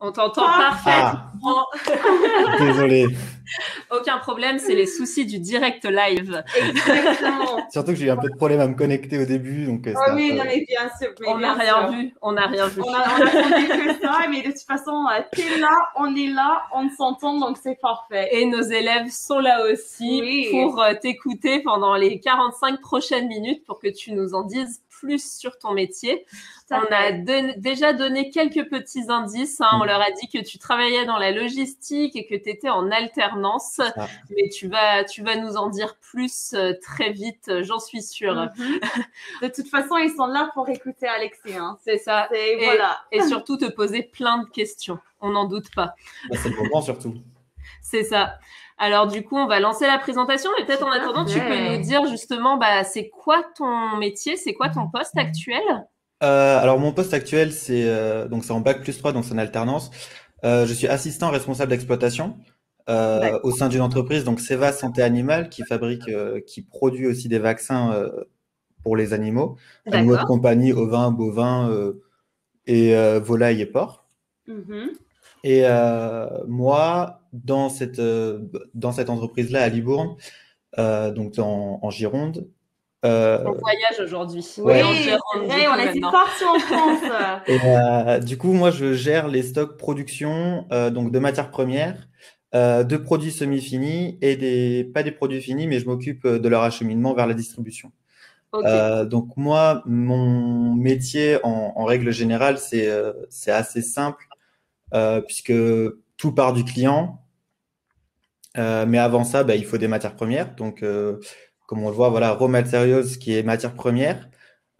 On t'entend parfaitement. Désolé. Aucun problème, c'est les soucis du direct live. Exactement. Surtout que j'ai eu un peu de problème à me connecter au début. Donc, Oh oui, non, mais bien sûr. On n'a rien vu. On n'a rien vu. On attendait que ça, mais de toute façon, t'es là, on est là, on s'entend, donc c'est parfait. Et nos élèves sont là aussi pour t'écouter pendant les 45 prochaines minutes pour que tu nous en dises plus sur ton métier. On a déjà donné quelques petits indices. On leur a dit que tu travaillais dans la logistique et que tu étais en alternance. Mais tu vas nous en dire plus très vite, j'en suis sûre. De toute façon, ils sont là pour écouter Alexis. Hein. C'est ça. Et surtout te poser plein de questions. On n'en doute pas. C'est le moment surtout. C'est ça. Alors, du coup, on va lancer la présentation. Mais peut-être en attendant, tu peux nous dire justement, c'est quoi ton métier? C'est quoi ton poste actuel? Alors, mon poste actuel, c'est en Bac+3, donc c'est en alternance. Je suis assistant responsable d'exploitation au sein d'une entreprise, donc Ceva Santé Animale, qui produit aussi des vaccins pour les animaux de compagnie, ovins, bovins et volailles et porcs. Et moi, dans cette entreprise-là à Libourne, donc en Gironde. On voyage aujourd'hui. Oui, on est parti en France. Et du coup, moi, je gère les stocks production donc de matières premières, de produits semi-finis et pas des produits finis, mais je m'occupe de leur acheminement vers la distribution. Donc moi, mon métier en règle générale, c'est assez simple puisque tout part du client. Mais avant ça, il faut des matières premières. Donc, comme on le voit, voilà, raw materials, qui est matière première.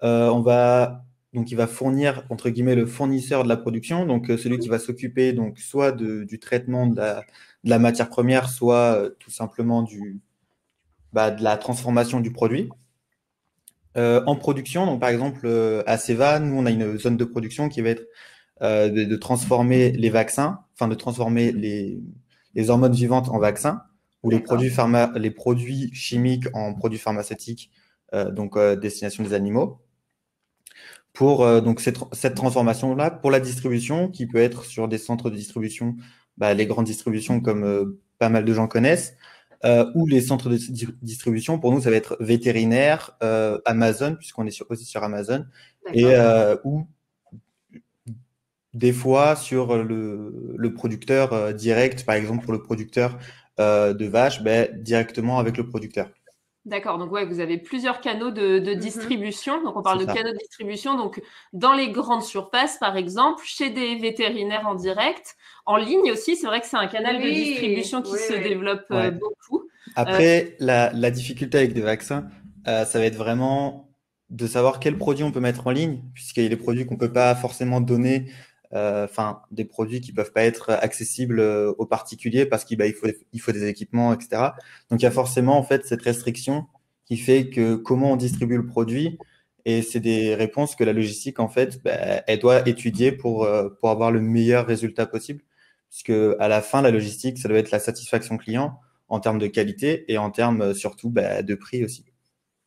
Donc, il va fournir, entre guillemets, le fournisseur de la production, donc celui qui va s'occuper donc soit du traitement de la matière première, soit tout simplement de la transformation du produit. En production, donc par exemple, à Ceva, nous, on a une zone de production qui va être de transformer les vaccins, enfin de transformer les hormones vivantes en vaccins ou les produits chimiques en produits pharmaceutiques, destination des animaux. Pour donc cette transformation-là, pour la distribution, qui peut être sur des centres de distribution, les grandes distributions comme pas mal de gens connaissent, ou les centres de distribution, pour nous, ça va être vétérinaire, Amazon, puisqu'on est aussi sur Amazon, et ou des fois sur le producteur direct, par exemple pour le producteur de vaches, directement avec le producteur. D'accord, donc vous avez plusieurs canaux de distribution. Donc on parle de canaux de distribution, donc dans les grandes surfaces, par exemple, chez des vétérinaires en direct, en ligne aussi. C'est vrai que c'est un canal de distribution qui se développe beaucoup. Après, la difficulté avec des vaccins, ça va être vraiment de savoir quels produits on peut mettre en ligne, puisqu'il y a des produits qu'on peut pas forcément donner. Des produits qui peuvent pas être accessibles aux particuliers parce qu'il faut des équipements, etc. Donc il y a forcément en fait cette restriction qui fait que comment on distribue le produit, et c'est des réponses que la logistique en fait elle doit étudier pour avoir le meilleur résultat possible, puisque à la fin la logistique, ça doit être la satisfaction client en termes de qualité et en termes surtout de prix aussi.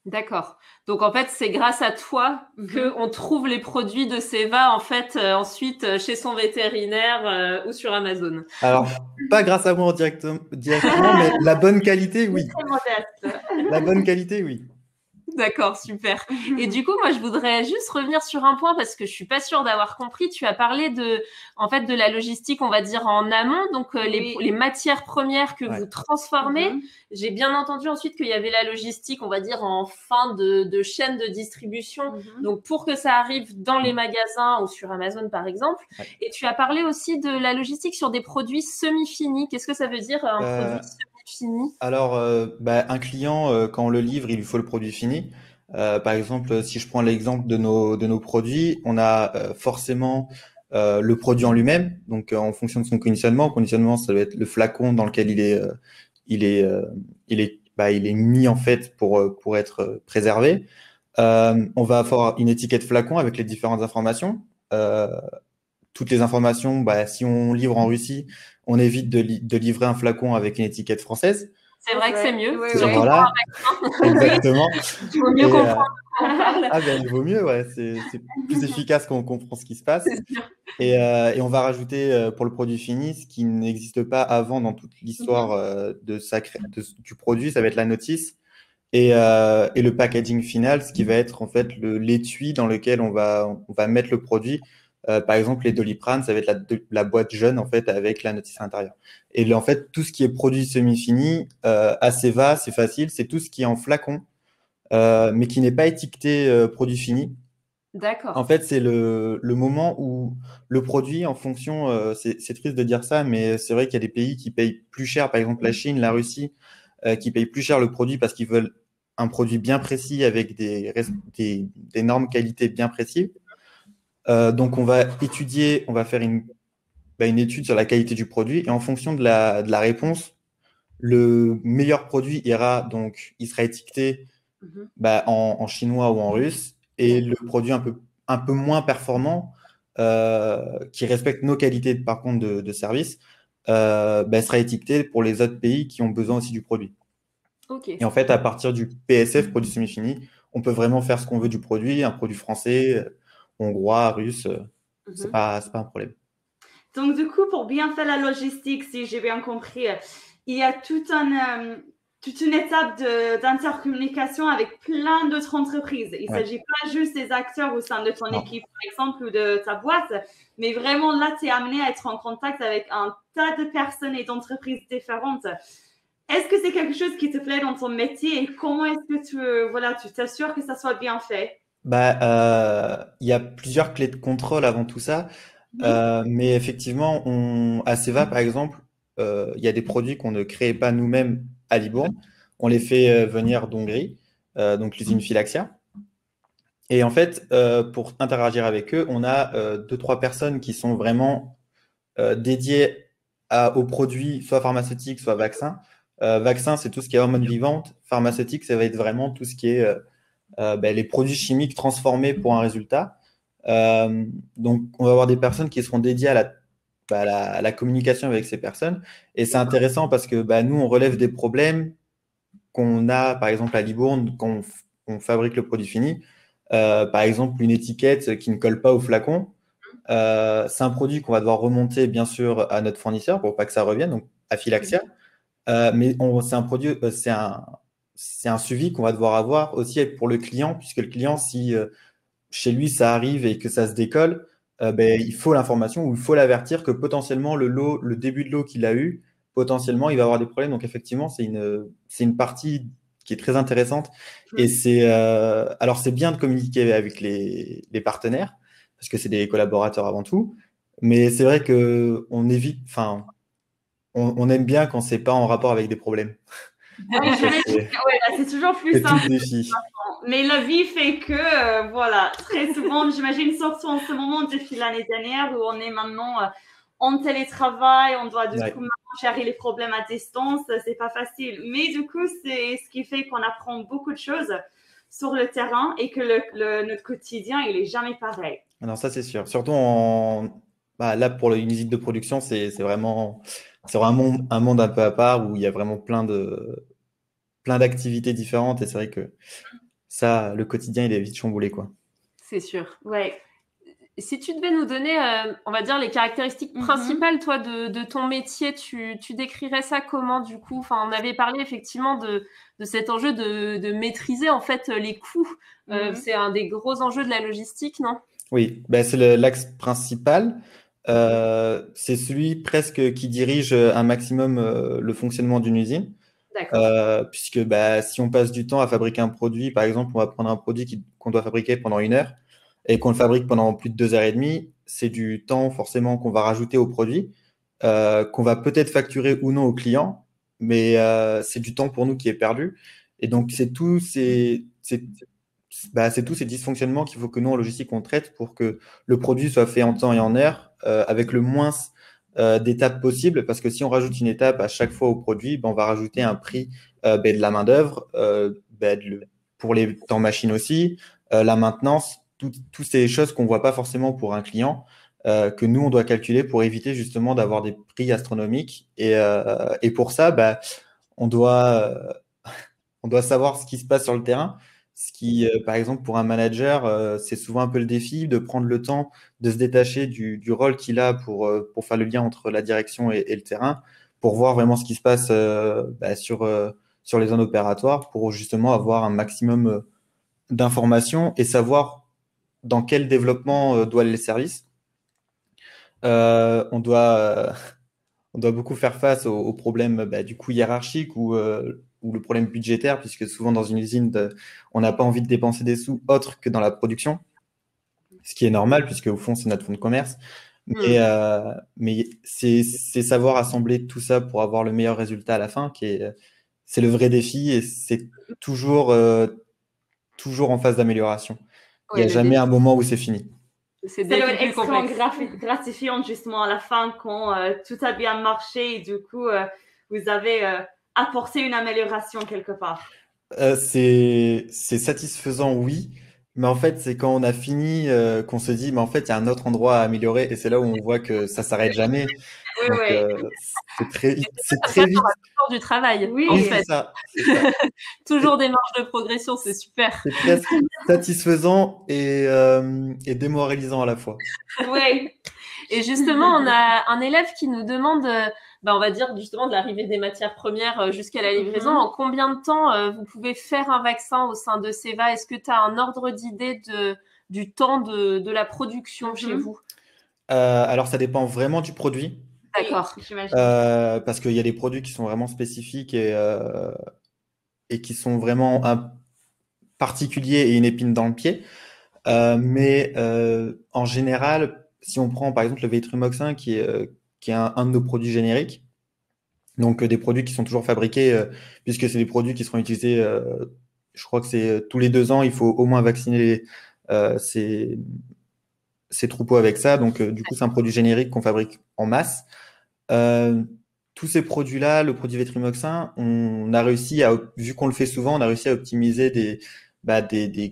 D'accord. Donc en fait, c'est grâce à toi qu'on trouve les produits de Ceva en fait ensuite chez son vétérinaire ou sur Amazon. Alors, pas grâce à moi directement, mais la bonne qualité, oui. Très modeste. La bonne qualité, oui. D'accord, super. Et du coup, moi, je voudrais juste revenir sur un point parce que je suis pas sûre d'avoir compris. Tu as parlé de la logistique, on va dire en amont, donc les matières premières que vous transformez. J'ai bien entendu ensuite qu'il y avait la logistique, on va dire en fin de chaîne de distribution, donc pour que ça arrive dans les magasins ou sur Amazon par exemple. Et tu as parlé aussi de la logistique sur des produits semi-finis. Qu'est-ce que ça veut dire un produit semi-fini? Alors, un client, quand on le livre, il lui faut le produit fini. Par exemple, si je prends l'exemple de nos produits, on a forcément le produit en lui-même, donc en fonction de son conditionnement. Conditionnement, ça doit être le flacon dans lequel il est mis en fait pour être préservé. On va avoir une étiquette flacon avec les différentes informations. Toutes les informations, si on livre en Russie, on évite de livrer un flacon avec une étiquette française. C'est vrai que c'est mieux. Voilà, exactement. Il faut mieux comprendre le qu'on parle. Ah ben, il vaut mieux, ouais. C'est plus efficace quand on comprend ce qui se passe. C'est sûr. Et on va rajouter pour le produit fini, ce qui n'existe pas avant dans toute l'histoire du produit, ça va être la notice. Et le packaging final, ce qui va être en fait l'étui dans lequel on va mettre le produit. Par exemple, les Doliprane, ça va être la boîte jaune en fait avec la notice à l'intérieur. Et là, en fait, tout ce qui est produit semi-fini, Aceva, c'est facile, c'est tout ce qui est en flacon, mais qui n'est pas étiqueté produit fini. D'accord. En fait, c'est le moment où le produit, en fonction, c'est triste de dire ça, mais c'est vrai qu'il y a des pays qui payent plus cher, par exemple la Chine, la Russie, qui payent plus cher le produit parce qu'ils veulent un produit bien précis avec des normes qualité bien précises. Donc, on va faire une étude sur la qualité du produit et en fonction de la réponse, le meilleur produit il sera étiqueté en chinois ou en russe et le produit un peu moins performant qui respecte nos qualités par contre de service sera étiqueté pour les autres pays qui ont besoin aussi du produit. Okay. Et en fait, à partir du PSF, produit semi-fini, on peut vraiment faire ce qu'on veut du produit, un produit français, hongrois, russe, c'est pas un problème. Donc, du coup, pour bien faire la logistique, si j'ai bien compris, il y a toute une étape d'intercommunication avec plein d'autres entreprises. Il ne s'agit pas juste des acteurs au sein de ton équipe, par exemple, ou de ta boîte, mais vraiment là, tu es amené à être en contact avec un tas de personnes et d'entreprises différentes. Est-ce que c'est quelque chose qui te plaît dans ton métier et comment est-ce que tu t'assures que ça soit bien fait? Il y a plusieurs clés de contrôle avant tout ça. Mais effectivement, à Seva, par exemple, il y a des produits qu'on ne crée pas nous-mêmes à Libourne. On les fait venir d'Hongrie, donc l'usine Filaxia. Et en fait, pour interagir avec eux, on a 2-3 personnes qui sont vraiment dédiées aux produits, soit pharmaceutiques, soit vaccins. Vaccin, c'est tout ce qui est hormones vivantes. Pharmaceutique, ça va être vraiment tout ce qui est les produits chimiques transformés pour un résultat. Donc, on va avoir des personnes qui seront dédiées à la communication avec ces personnes. Et c'est intéressant parce que nous, on relève des problèmes qu'on a, par exemple, à Libourne, quand on fabrique le produit fini. Par exemple, une étiquette qui ne colle pas au flacon. C'est un produit qu'on va devoir remonter, bien sûr, à notre fournisseur pour pas que ça revienne, donc à Filaxia. Mais c'est un produit, c'est un suivi qu'on va devoir avoir aussi pour le client, puisque le client, si chez lui ça arrive et que ça se décolle, il faut l'information ou il faut l'avertir que potentiellement le début de lot qu'il a eu, potentiellement il va avoir des problèmes. Donc effectivement, c'est une partie qui est très intéressante. Et alors c'est bien de communiquer avec les partenaires, parce que c'est des collaborateurs avant tout, mais c'est vrai que on évite, enfin, on aime bien quand c'est pas en rapport avec des problèmes. C'est toujours plus C'est tout simple. le défi. Mais la vie fait que, très souvent, j'imagine, surtout en ce moment depuis l'année dernière où on est maintenant en télétravail, on doit du coup maintenant gérer les problèmes à distance, c'est pas facile. Mais du coup, c'est ce qui fait qu'on apprend beaucoup de choses sur le terrain et que notre quotidien, il est jamais pareil. Alors ça, c'est sûr. Surtout là, pour une usine de production, c'est vraiment un monde un peu à part où il y a vraiment plein d'activités différentes. Et c'est vrai que ça, le quotidien, il est vite chamboulé, quoi. C'est sûr. Ouais. Si tu devais nous donner, on va dire, les caractéristiques principales, toi, de ton métier, tu décrirais ça comment, du coup? Enfin, on avait parlé effectivement de cet enjeu de maîtriser, en fait, les coûts. C'est un des gros enjeux de la logistique, non? Oui, c'est l'axe principal. C'est celui presque qui dirige un maximum le fonctionnement d'une usine. Puisque si on passe du temps à fabriquer un produit, par exemple, on va prendre un produit qu'on doit fabriquer pendant 1 heure et qu'on le fabrique pendant plus de 2 heures et demie, c'est du temps forcément qu'on va rajouter au produit, qu'on va peut-être facturer ou non au client, mais c'est du temps pour nous qui est perdu. Et donc, c'est tous ces dysfonctionnements qu'il faut que nous, en logistique, on traite pour que le produit soit fait en temps et en heure, avec le moins d'étapes possibles, parce que si on rajoute une étape à chaque fois au produit, on va rajouter un prix de la main-d'œuvre, pour les temps machine aussi, la maintenance, toutes ces choses qu'on ne voit pas forcément pour un client, que nous, on doit calculer pour éviter justement d'avoir des prix astronomiques. Et pour ça, on doit savoir ce qui se passe sur le terrain. Ce qui, par exemple, pour un manager, c'est souvent un peu le défi de prendre le temps de se détacher du rôle qu'il a pour faire le lien entre la direction et le terrain, pour voir vraiment ce qui se passe sur les zones opératoires, pour justement avoir un maximum d'informations et savoir dans quel développement doit aller le service. On doit beaucoup faire face aux problèmes du coup hiérarchiques ou le problème budgétaire, puisque souvent dans une usine, on n'a pas envie de dépenser des sous autres que dans la production, ce qui est normal, puisque au fond, c'est notre fonds de commerce. Mais c'est savoir assembler tout ça pour avoir le meilleur résultat à la fin, c'est le vrai défi et c'est toujours en phase d'amélioration. Il n'y a jamais un moment où c'est fini. C'est extrêmement gratifiant justement à la fin quand tout a bien marché et du coup vous avez apporté une amélioration quelque part. C'est satisfaisant, oui, mais en fait c'est quand on a fini qu'on se dit mais en fait il y a un autre endroit à améliorer et c'est là où on voit que ça s'arrête jamais. Donc c'est très vite. Toujours du travail. Oui, en fait. C'est ça. Toujours des marges de progression, c'est super. C'est presque satisfaisant et démoralisant à la fois. Oui. Et justement, on a un élève qui nous demande, on va dire justement de l'arrivée des matières premières jusqu'à la livraison. En combien de temps vous pouvez faire un vaccin au sein de Ceva? Est-ce que tu as un ordre d'idée du temps de la production chez vous? Alors, ça dépend vraiment du produit. D'accord. Parce qu'il y a des produits qui sont vraiment spécifiques et qui sont vraiment particuliers et une épine dans le pied. Mais en général, si on prend par exemple le Vetrumoxin qui est un de nos produits génériques, donc des produits qui sont toujours fabriqués, puisque c'est des produits qui seront utilisés, je crois que c'est tous les 2 ans, il faut au moins vacciner ces troupeaux avec ça. Donc du coup, c'est un produit générique qu'on fabrique en masse. Tous ces produits-là, le produit Vetrumoxin, on a réussi vu qu'on le fait souvent, on a réussi à optimiser des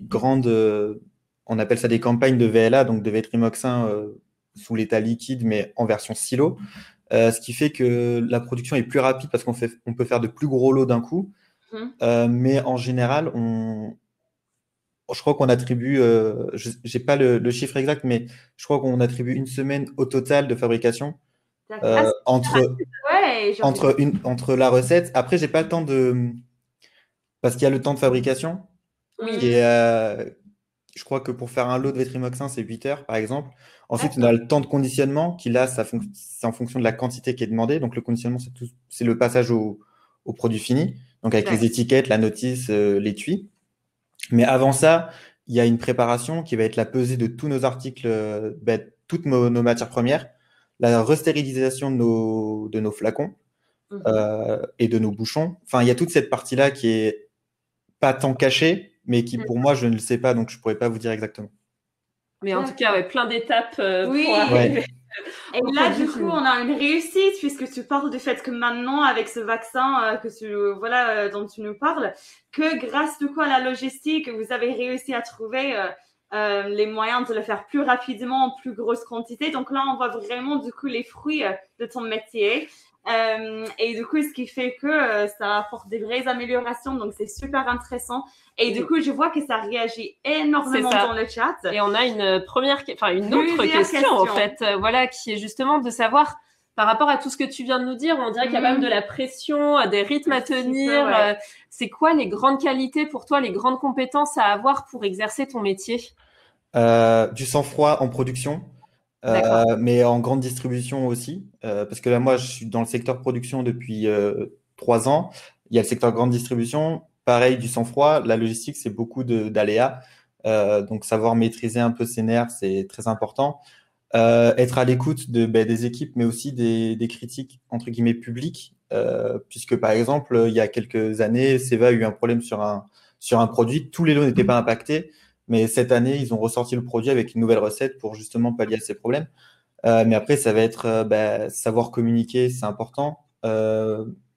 grandes, on appelle ça des campagnes de VLA, donc de Vetrumoxin sous l'état liquide, mais en version silo. Ce qui fait que la production est plus rapide parce qu'on peut faire de plus gros lots d'un coup. Mais en général, je crois qu'on attribue, j'ai pas le chiffre exact, mais je crois qu'on attribue 1 semaine au total de fabrication entre la recette. Après, j'ai pas le temps parce qu'il y a le temps de fabrication. Oui. Et je crois que pour faire un lot de Vetrumoxin, c'est 8 heures, par exemple. Ensuite, on a le temps de conditionnement, qui là, c'est en fonction de la quantité qui est demandée. Donc, le conditionnement, c'est le passage au produit fini, donc avec les étiquettes, la notice, l'étui. Mais avant ça, il y a une préparation qui va être la pesée de tous nos articles, toutes nos matières premières, la restérilisation de nos flacons et de nos bouchons. Enfin, il y a toute cette partie-là qui est pas tant cachée, mais qui, pour moi, je ne le sais pas, donc je ne pourrais pas vous dire exactement. Mais en tout cas, plein d'étapes pour arriver. Et là, du coup, on a une réussite, puisque tu parles du fait que maintenant, avec ce vaccin dont tu nous parles, que grâce du coup à la logistique, vous avez réussi à trouver les moyens de le faire plus rapidement, en plus grosse quantité. Donc là, on voit vraiment du coup les fruits de ton métier. Et du coup, ce qui fait que ça apporte des vraies améliorations, donc c'est super intéressant. Et du coup, je vois que ça réagit énormément dans le chat. Et on a une autre question en fait, qui est justement de savoir par rapport à tout ce que tu viens de nous dire, on dirait qu'il y a quand même de la pression, des rythmes à tenir. C'est quoi les grandes qualités pour toi, les grandes compétences à avoir pour exercer ton métier? Du sang-froid en production. Mais en grande distribution aussi, parce que là, moi, je suis dans le secteur production depuis 3 ans. Il y a le secteur grande distribution, pareil, du sang-froid. La logistique, c'est beaucoup d'aléas. Donc, savoir maîtriser un peu ses nerfs, c'est très important. Être à l'écoute des équipes, mais aussi des critiques, entre guillemets, publiques, puisque, par exemple, il y a quelques années, Ceva a eu un problème sur un produit. Tous les lots n'étaient pas impactés. Mais cette année, ils ont ressorti le produit avec une nouvelle recette pour justement pallier à ces problèmes. Mais après, ça va être savoir communiquer, c'est important.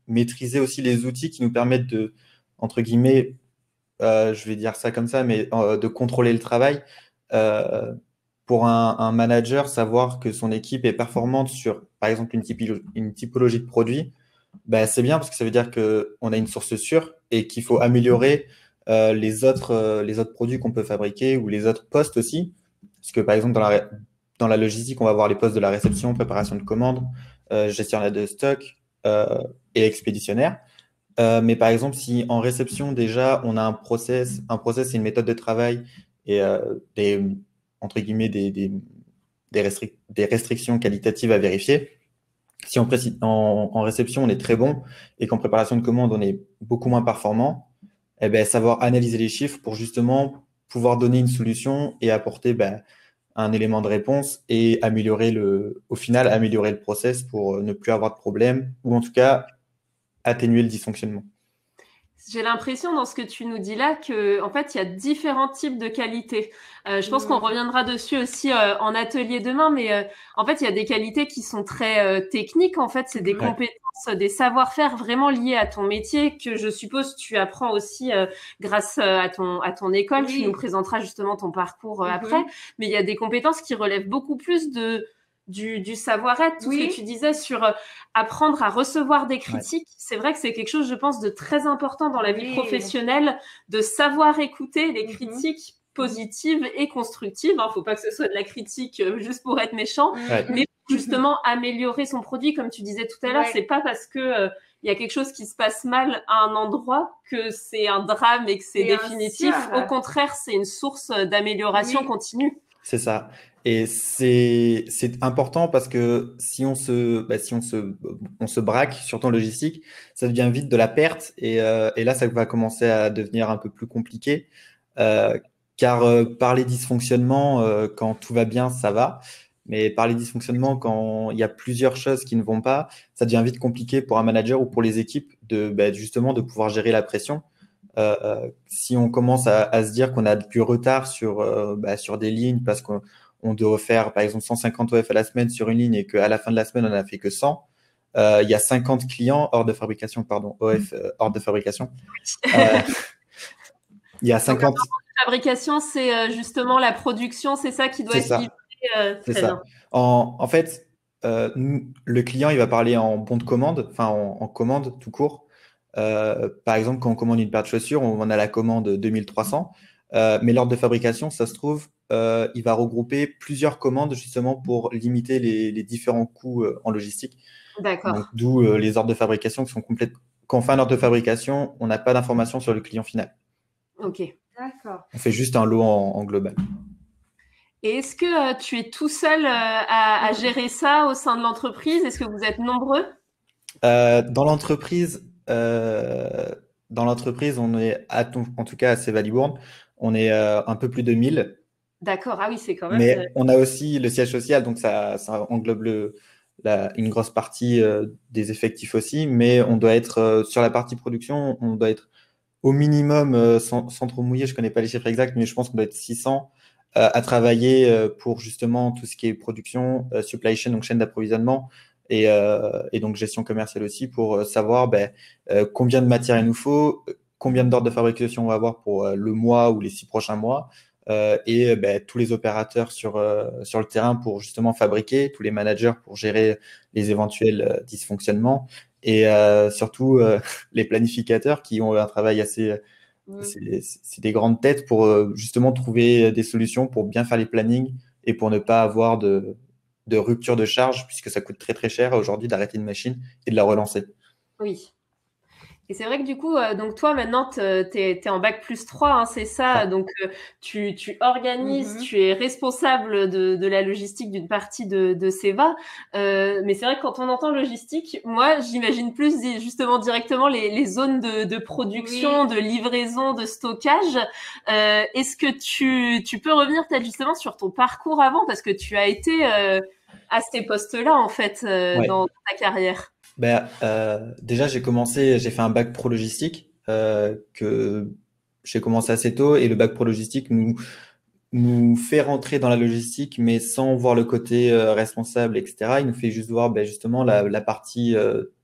Maîtriser aussi les outils qui nous permettent de, entre guillemets, je vais dire ça comme ça, mais de contrôler le travail. Pour un manager, savoir que son équipe est performante sur, par exemple, une typologie de produit, c'est bien parce que ça veut dire qu'on a une source sûre et qu'il faut améliorer les autres produits qu'on peut fabriquer ou les autres postes aussi. Parce que par exemple, dans la logistique, on va avoir les postes de la réception, préparation de commandes, gestionnaire de stock et expéditionnaire. Mais par exemple, si en réception, déjà, on a un process, c'est une méthode de travail et entre guillemets, des restrictions qualitatives à vérifier. Si en réception, on est très bon et qu'en préparation de commande, on est beaucoup moins performant, eh ben, savoir analyser les chiffres pour justement pouvoir donner une solution et apporter un élément de réponse et au final, améliorer le process pour ne plus avoir de problème ou en tout cas atténuer le dysfonctionnement. J'ai l'impression dans ce que tu nous dis là que en fait il y a différents types de qualités. Je pense qu'on reviendra dessus aussi en atelier demain, mais en fait il y a des qualités qui sont très techniques. En fait, c'est des compétences, des savoir-faire vraiment liés à ton métier que je suppose tu apprends aussi grâce à ton école. Tu nous présenteras justement ton parcours après. Mais il y a des compétences qui relèvent beaucoup plus du savoir-être, tout ce que tu disais sur apprendre à recevoir des critiques. C'est vrai que c'est quelque chose, je pense, de très important dans la vie professionnelle, de savoir écouter les critiques positives et constructives. Faut pas que ce soit de la critique juste pour être méchant, mais pour justement améliorer son produit, comme tu disais tout à l'heure. C'est pas parce que il y a quelque chose qui se passe mal à un endroit que c'est un drame et que c'est définitif. Au contraire, c'est une source d'amélioration continue. C'est ça. Et c'est important parce que si on se braque sur ton logistique, ça devient vite de la perte et là, ça va commencer à devenir un peu plus compliqué car par les dysfonctionnements, quand tout va bien, ça va. Mais par les dysfonctionnements, quand il y a plusieurs choses qui ne vont pas, ça devient vite compliqué pour un manager ou pour les équipes justement de pouvoir gérer la pression. Si on commence à se dire qu'on a du retard sur des lignes parce qu'on doit faire par exemple 150 OF à la semaine sur une ligne et qu'à la fin de la semaine on n'a fait que 100, il y a 50 clients hors de fabrication, OF hors de fabrication. Il y a 50. Donc, fabrication, c'est justement la production, c'est ça qui doit être livré. C'est ça. En fait, le client il va parler en bon de commande, enfin en commande tout court. Par exemple, quand on commande une paire de chaussures, on a la commande 2300, mais l'ordre de fabrication, ça se trouve, il va regrouper plusieurs commandes justement pour limiter les différents coûts en logistique. D'accord. D'où les ordres de fabrication qui sont complètes. Quand on fait un ordre de fabrication, on n'a pas d'informations sur le client final. Ok. D'accord. On fait juste un lot en global. Et est-ce que tu es tout seul à gérer ça au sein de l'entreprise? Est-ce que vous êtes nombreux? Dans l'entreprise, on est, en tout cas à Sévalibourne, on est un peu plus de 1000. D'accord, ah oui, c'est quand même… Mais on a aussi le siège social, donc ça englobe une grosse partie des effectifs aussi, mais on doit être, sur la partie production, on doit être au minimum, sans trop mouiller, je ne connais pas les chiffres exacts, mais je pense qu'on doit être 600 à travailler pour justement tout ce qui est production, supply chain, donc chaîne d'approvisionnement, et donc gestion commerciale aussi, pour savoir combien de matière il nous faut, combien d'ordres de fabrication on va avoir pour le mois ou les 6 prochains mois, et tous les opérateurs sur le terrain pour justement fabriquer, tous les managers pour gérer les éventuels dysfonctionnements, et surtout les planificateurs qui ont un travail assez… C'est des grandes têtes pour justement trouver des solutions pour bien faire les plannings et pour ne pas avoir de rupture de charge, puisque ça coûte très très cher aujourd'hui d'arrêter une machine et de la relancer. Oui. Et c'est vrai que du coup, donc toi maintenant, tu es en bac plus 3, hein, c'est ça. Donc tu organises, tu es responsable de la logistique d'une partie de Seva. Mais c'est vrai que quand on entend logistique, moi, j'imagine plus justement directement les zones de production, de livraison, de stockage. Est-ce que tu peux revenir peut-être justement sur ton parcours avant, parce que tu as été à ces postes-là en fait dans ta carrière. Déjà, j'ai fait un bac pro logistique que j'ai commencé assez tôt, et le bac pro logistique nous fait rentrer dans la logistique, mais sans voir le côté responsable, etc. Il nous fait juste voir justement la partie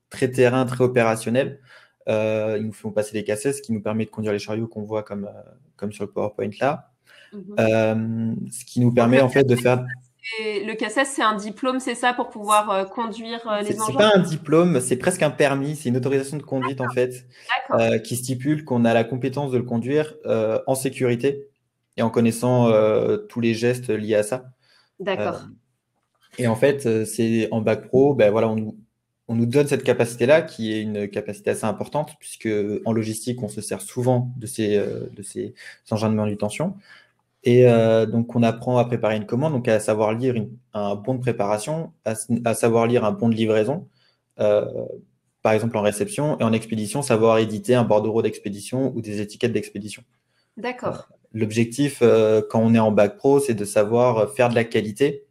très terrain, très opérationnelle. Ils nous font passer les cassettes, ce qui nous permet de conduire les chariots qu'on voit comme sur le PowerPoint là. Ce qui nous permet en fait de faire… Le CACES, c'est un diplôme, c'est ça, pour pouvoir conduire les C'est engins? pas un diplôme, c'est presque un permis, c'est une autorisation de conduite en fait, D'accord, qui stipule qu'on a la compétence de le conduire en sécurité et en connaissant tous les gestes liés à ça. Euh, d'accord. et en fait, c'est en bac pro, ben voilà, on nous donne cette capacité-là, qui est une capacité assez importante, puisque en logistique, on se sert souvent de ces engins de manutention. Et donc, on apprend à préparer une commande, donc à savoir lire un bon de préparation, à savoir lire un bon de livraison, euh, par exemple en réception, et en expédition, savoir éditer un bordereau d'expédition ou des étiquettes d'expédition. D'accord. L'objectif, quand on est en bac pro, c'est de savoir faire de la qualité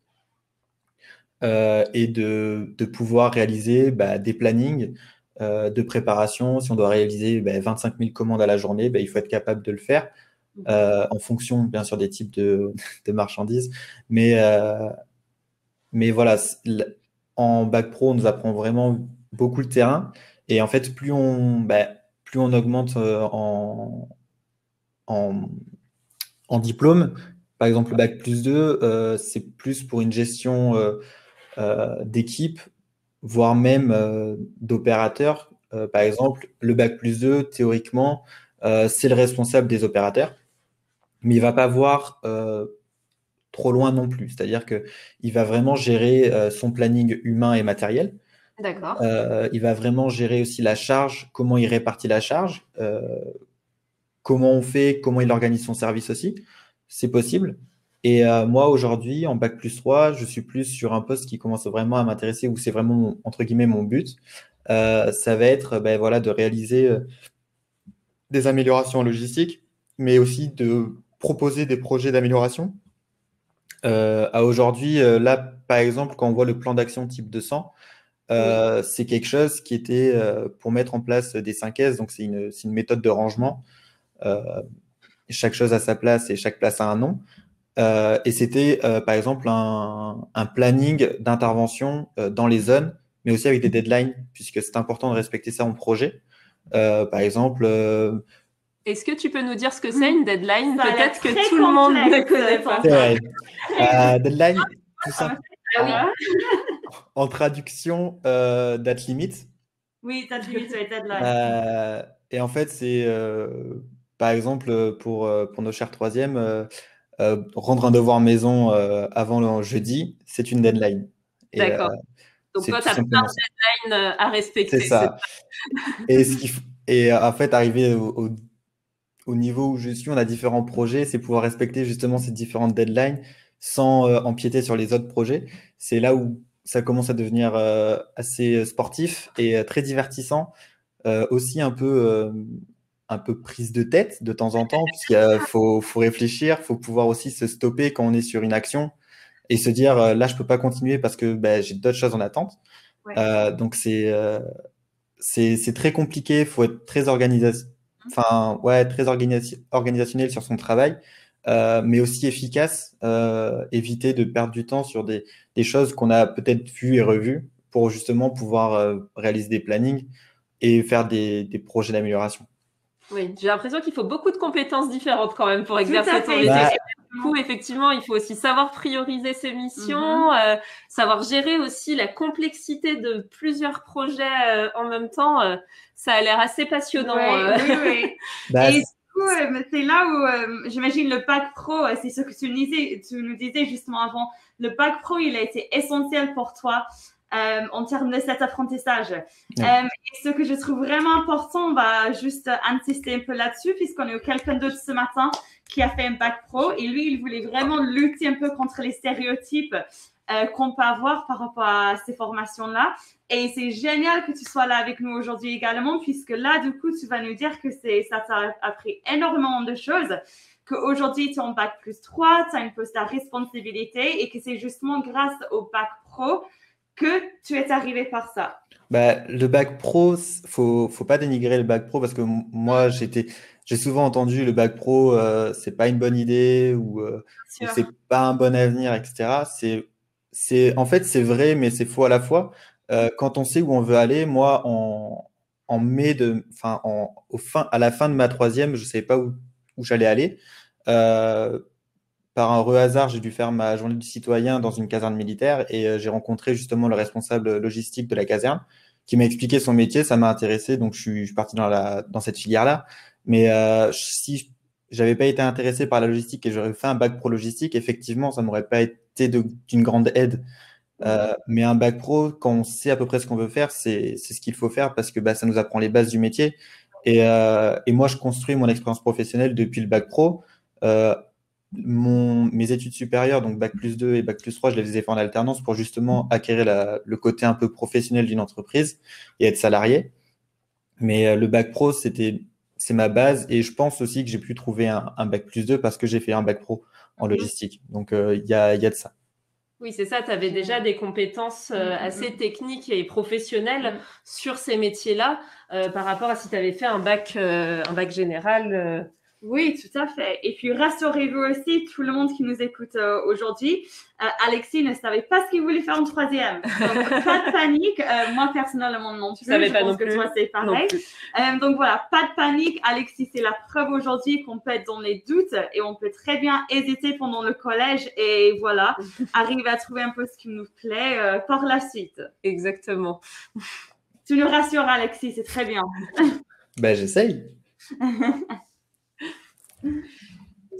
et de pouvoir réaliser des plannings de préparation. Si on doit réaliser 25 000 commandes à la journée, il faut être capable de le faire. En fonction, bien sûr, des types de marchandises. Mais voilà, en bac pro, on nous apprend vraiment beaucoup le terrain. Et en fait, plus on augmente en, en diplôme, par exemple, le bac plus 2, c'est plus pour une gestion d'équipe, voire même d'opérateurs. Par exemple, le bac plus 2, théoriquement, c'est le responsable des opérateurs, mais il va pas voir trop loin non plus. C'est-à-dire qu'il va vraiment gérer son planning humain et matériel. D'accord. Il va vraiment gérer aussi la charge, comment il répartit la charge, comment on fait, comment il organise son service aussi. C'est possible. Et moi, aujourd'hui, en bac plus 3, je suis plus sur un poste qui commence vraiment à m'intéresser, où c'est vraiment, entre guillemets, mon but. Ça va être voilà, de réaliser des améliorations en logistique, mais aussi de proposer des projets d'amélioration. À aujourd'hui, là, par exemple, quand on voit le plan d'action type 200, c'est quelque chose qui était pour mettre en place des 5S, donc c'est une méthode de rangement. Euh, Chaque chose a sa place et chaque place a un nom. Et c'était, par exemple, un planning d'intervention dans les zones, mais aussi avec des deadlines, puisque c'est important de respecter ça en projet. Par exemple, Est-ce que tu peux nous dire ce que c'est une deadline? Ça a l'air Peut-être que très tout le monde ne complexe, connaît pas. c'est vrai. Deadline, tout ça, Ah oui, en traduction, date limite. oui, t'as limite, ouais, deadline. Et en fait, c'est par exemple pour nos chers troisièmes, rendre un devoir maison avant le jeudi, c'est une deadline. Et D'accord. Donc c'est toi, tout tu as plein simplement ça. de deadlines à C'est respecter. ça. Et, en fait, arriver au niveau où je suis, on a différents projets, c'est pouvoir respecter justement ces différentes deadlines sans empiéter sur les autres projets. C'est là où ça commence à devenir assez sportif et très divertissant. Aussi un peu prise de tête de temps en temps, puisqu'il faut réfléchir, faut pouvoir aussi se stopper quand on est sur une action et se dire là, je peux pas continuer parce que j'ai d'autres choses en attente. Ouais. Donc c'est très compliqué, faut être très très organisationnel sur son travail, mais aussi efficace, éviter de perdre du temps sur des choses qu'on a peut-être vues et revues pour justement pouvoir réaliser des plannings et faire des projets d'amélioration. Oui, j'ai l'impression qu'il faut beaucoup de compétences différentes quand même pour exercer ton fait. métier. Bah, Et du coup, effectivement, il faut aussi savoir prioriser ses missions, savoir gérer aussi la complexité de plusieurs projets en même temps. Ça a l'air assez passionnant. Oui. bah, Et du coup, c'est là où j'imagine le bac pro, c'est ce que tu nous disais justement avant. Le bac pro, il a été essentiel pour toi en termes de cet apprentissage. Ouais. Et ce que je trouve vraiment important, on va juste insister un peu là-dessus, puisqu'on a eu quelqu'un d'autre ce matin qui a fait un bac pro et lui, il voulait vraiment lutter un peu contre les stéréotypes qu'on peut avoir par rapport à ces formations-là. Et c'est génial que tu sois là avec nous aujourd'hui également, puisque là, du coup, tu vas nous dire que ça t'a appris énormément de choses, qu'aujourd'hui, tu es en bac plus 3, tu as une poste à responsabilité et que c'est justement grâce au bac pro que tu es arrivé par ça. le bac pro, faut pas dénigrer le bac pro parce que moi, j'ai souvent entendu le bac pro, c'est pas une bonne idée ou c'est pas un bon avenir, etc. En fait, c'est vrai, mais c'est faux à la fois. Quand on sait où on veut aller, moi, en mai à la fin de ma troisième, je savais pas où j'allais aller. par un hasard, j'ai dû faire ma journée du citoyen dans une caserne militaire et j'ai rencontré justement le responsable logistique de la caserne qui m'a expliqué son métier, ça m'a intéressé, donc je suis parti dans cette filière-là. Mais si j'avais pas été intéressé par la logistique et j'aurais fait un bac pro logistique, effectivement, ça m'aurait pas été d'une grande aide. Mais un bac pro, quand on sait à peu près ce qu'on veut faire, c'est ce qu'il faut faire parce que bah, ça nous apprend les bases du métier. Et moi, je construis mon expérience professionnelle depuis le bac pro. Euh, mes études supérieures, donc bac plus 2 et bac plus 3, je les ai fait en alternance pour justement acquérir le côté un peu professionnel d'une entreprise et être salarié. Mais le bac pro, c'est ma base et je pense aussi que j'ai pu trouver un bac plus 2 parce que j'ai fait un bac pro en logistique. Donc, il y a de ça. Oui, c'est ça, tu avais déjà des compétences assez techniques et professionnelles sur ces métiers-là par rapport à si tu avais fait un bac général. Oui, tout à fait. Et puis, rassurez-vous aussi, tout le monde qui nous écoute aujourd'hui, Alexis ne savait pas ce qu'il voulait faire en troisième. Donc, pas de panique. Moi, personnellement, non plus. Je pense que toi, c'est pareil. Donc, voilà, pas de panique. Alexis, c'est la preuve aujourd'hui qu'on peut être dans les doutes et on peut très bien hésiter pendant le collège et voilà, arriver à trouver un peu ce qui nous plaît par la suite. Exactement. Tu nous rassures, Alexis, c'est très bien. Ben, j'essaye.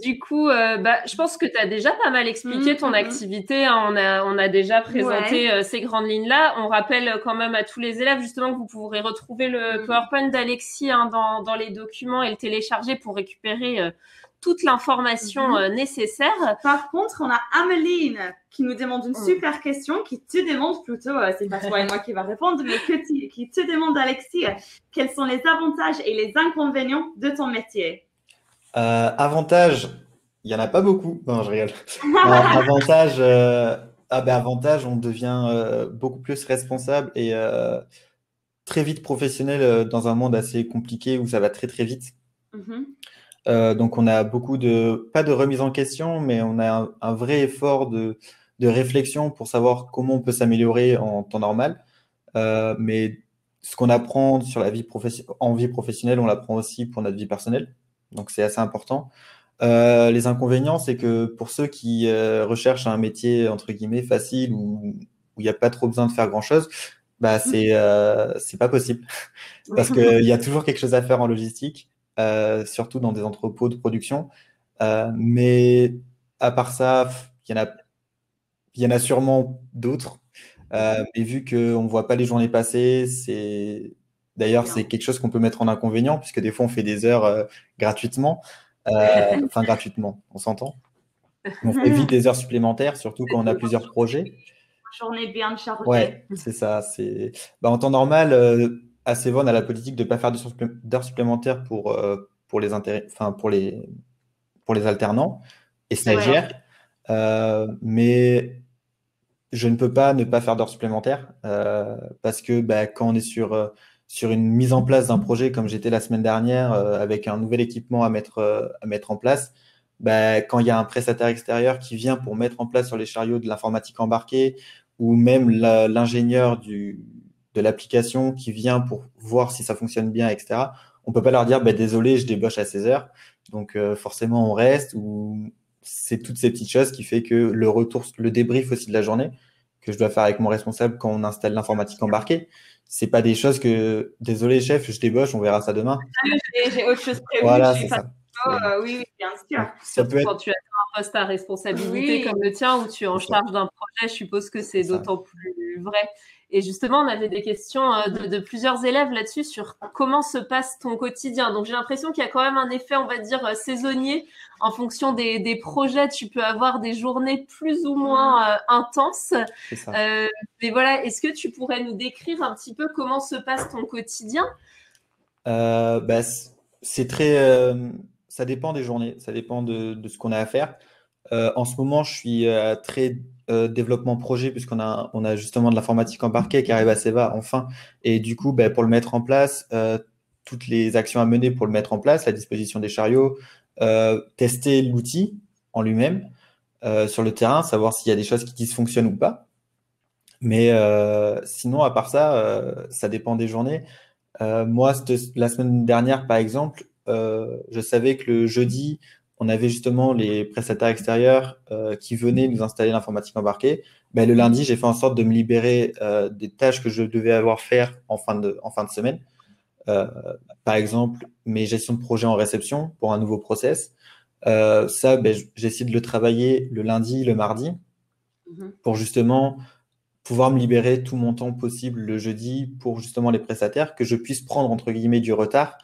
Du coup, je pense que tu as déjà pas mal expliqué ton activité. Hein. On a déjà présenté ces grandes lignes-là. On rappelle quand même à tous les élèves justement que vous pourrez retrouver le PowerPoint d'Alexis hein, dans les documents et le télécharger pour récupérer toute l'information nécessaire. Par contre, on a Ameline qui nous demande une super question, qui te demande plutôt, c'est pas toi et moi qui va répondre, mais qui te demande, Alexis, quels sont les avantages et les inconvénients de ton métier? Avantage, il n'y en a pas beaucoup. Non, je rigole. Avantage, on devient beaucoup plus responsable et très vite professionnel dans un monde assez compliqué où ça va très très vite. Donc on a beaucoup pas de remise en question, mais on a un vrai effort de réflexion pour savoir comment on peut s'améliorer en temps normal. Mais ce qu'on apprend sur la vie en vie professionnelle, on l'apprend aussi pour notre vie personnelle. Donc c'est assez important. Les inconvénients, c'est que pour ceux qui recherchent un métier entre guillemets facile où il n'y a pas trop besoin de faire grand-chose, bah c'est pas possible parce qu'il y a toujours quelque chose à faire en logistique, surtout dans des entrepôts de production. Mais à part ça, il y en a sûrement d'autres. Mais vu qu'on ne voit pas les journées passer, d'ailleurs, c'est quelque chose qu'on peut mettre en inconvénient, puisque des fois, on fait des heures gratuitement. Enfin, gratuitement, on s'entend. On fait vite des heures supplémentaires, surtout quand on a plusieurs projets. Journée bien chargée. Ouais, c'est ça. En temps normal, à Cévon, on a la politique de ne pas faire d'heures supplémentaires pour les alternants et stagiaires. Mais je ne peux pas ne pas faire d'heures supplémentaires parce que quand on est sur une mise en place d'un projet comme j'étais la semaine dernière avec un nouvel équipement à mettre en place, quand il y a un prestataire extérieur qui vient pour mettre en place sur les chariots de l'informatique embarquée ou même l'ingénieur de l'application qui vient pour voir si ça fonctionne bien, etc., on ne peut pas leur dire désolé, je débauche à 16 heures. Donc forcément, on reste ou c'est toutes ces petites choses qui fait que le débrief aussi de la journée que je dois faire avec mon responsable quand on installe l'informatique embarquée, c'est pas des choses que désolé chef, je débauche, on verra ça demain. J'ai autre chose prévue. Voilà, c'est ça. Oui, bien sûr. Surtout quand tu as un poste à responsabilité comme le tien où tu es en charge d'un projet, je suppose que c'est d'autant plus vrai. Et justement, on avait des questions de plusieurs élèves là-dessus sur comment se passe ton quotidien. Donc, j'ai l'impression qu'il y a quand même un effet, on va dire, saisonnier. En fonction des projets, tu peux avoir des journées plus ou moins intenses. C'est ça. Mais voilà, est-ce que tu pourrais nous décrire un petit peu comment se passe ton quotidien? C'est très... ça dépend des journées, ça dépend de ce qu'on a à faire. En ce moment, je suis très développement projet puisqu'on a justement de l'informatique embarquée qui arrive à Ceva enfin. Et du coup, pour le mettre en place, toutes les actions à mener pour le mettre en place, la disposition des chariots, tester l'outil en lui-même sur le terrain, savoir s'il y a des choses qui dysfonctionnent ou pas. Mais sinon, à part ça, ça dépend des journées. Moi, la semaine dernière, par exemple, je savais que le jeudi, on avait justement les prestataires extérieurs qui venaient nous installer l'informatique embarquée. Ben, le lundi, j'ai fait en sorte de me libérer des tâches que je devais avoir faire en fin de semaine. Par exemple, mes gestions de projet en réception pour un nouveau process. Ça, ben, j'essaie de le travailler le lundi, le mardi, pour justement pouvoir me libérer tout mon temps possible le jeudi pour justement les prestataires, que je puisse prendre entre guillemets du retard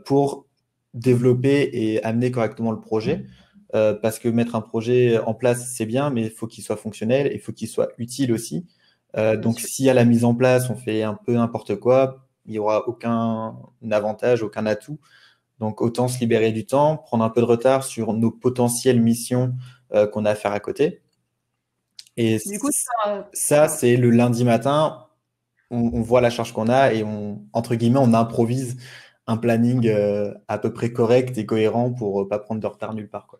pour développer et amener correctement le projet. Parce que mettre un projet en place, c'est bien, mais il faut qu'il soit fonctionnel et il faut qu'il soit utile aussi. Donc, si à la mise en place, on fait un peu n'importe quoi, il n'y aura aucun avantage, aucun atout. Donc, autant se libérer du temps, prendre un peu de retard sur nos potentielles missions qu'on a à faire à côté. Et Du coup, ça, c'est le lundi matin, on voit la charge qu'on a et entre guillemets, on improvise un planning à peu près correct et cohérent pour pas prendre de retard nulle part, quoi.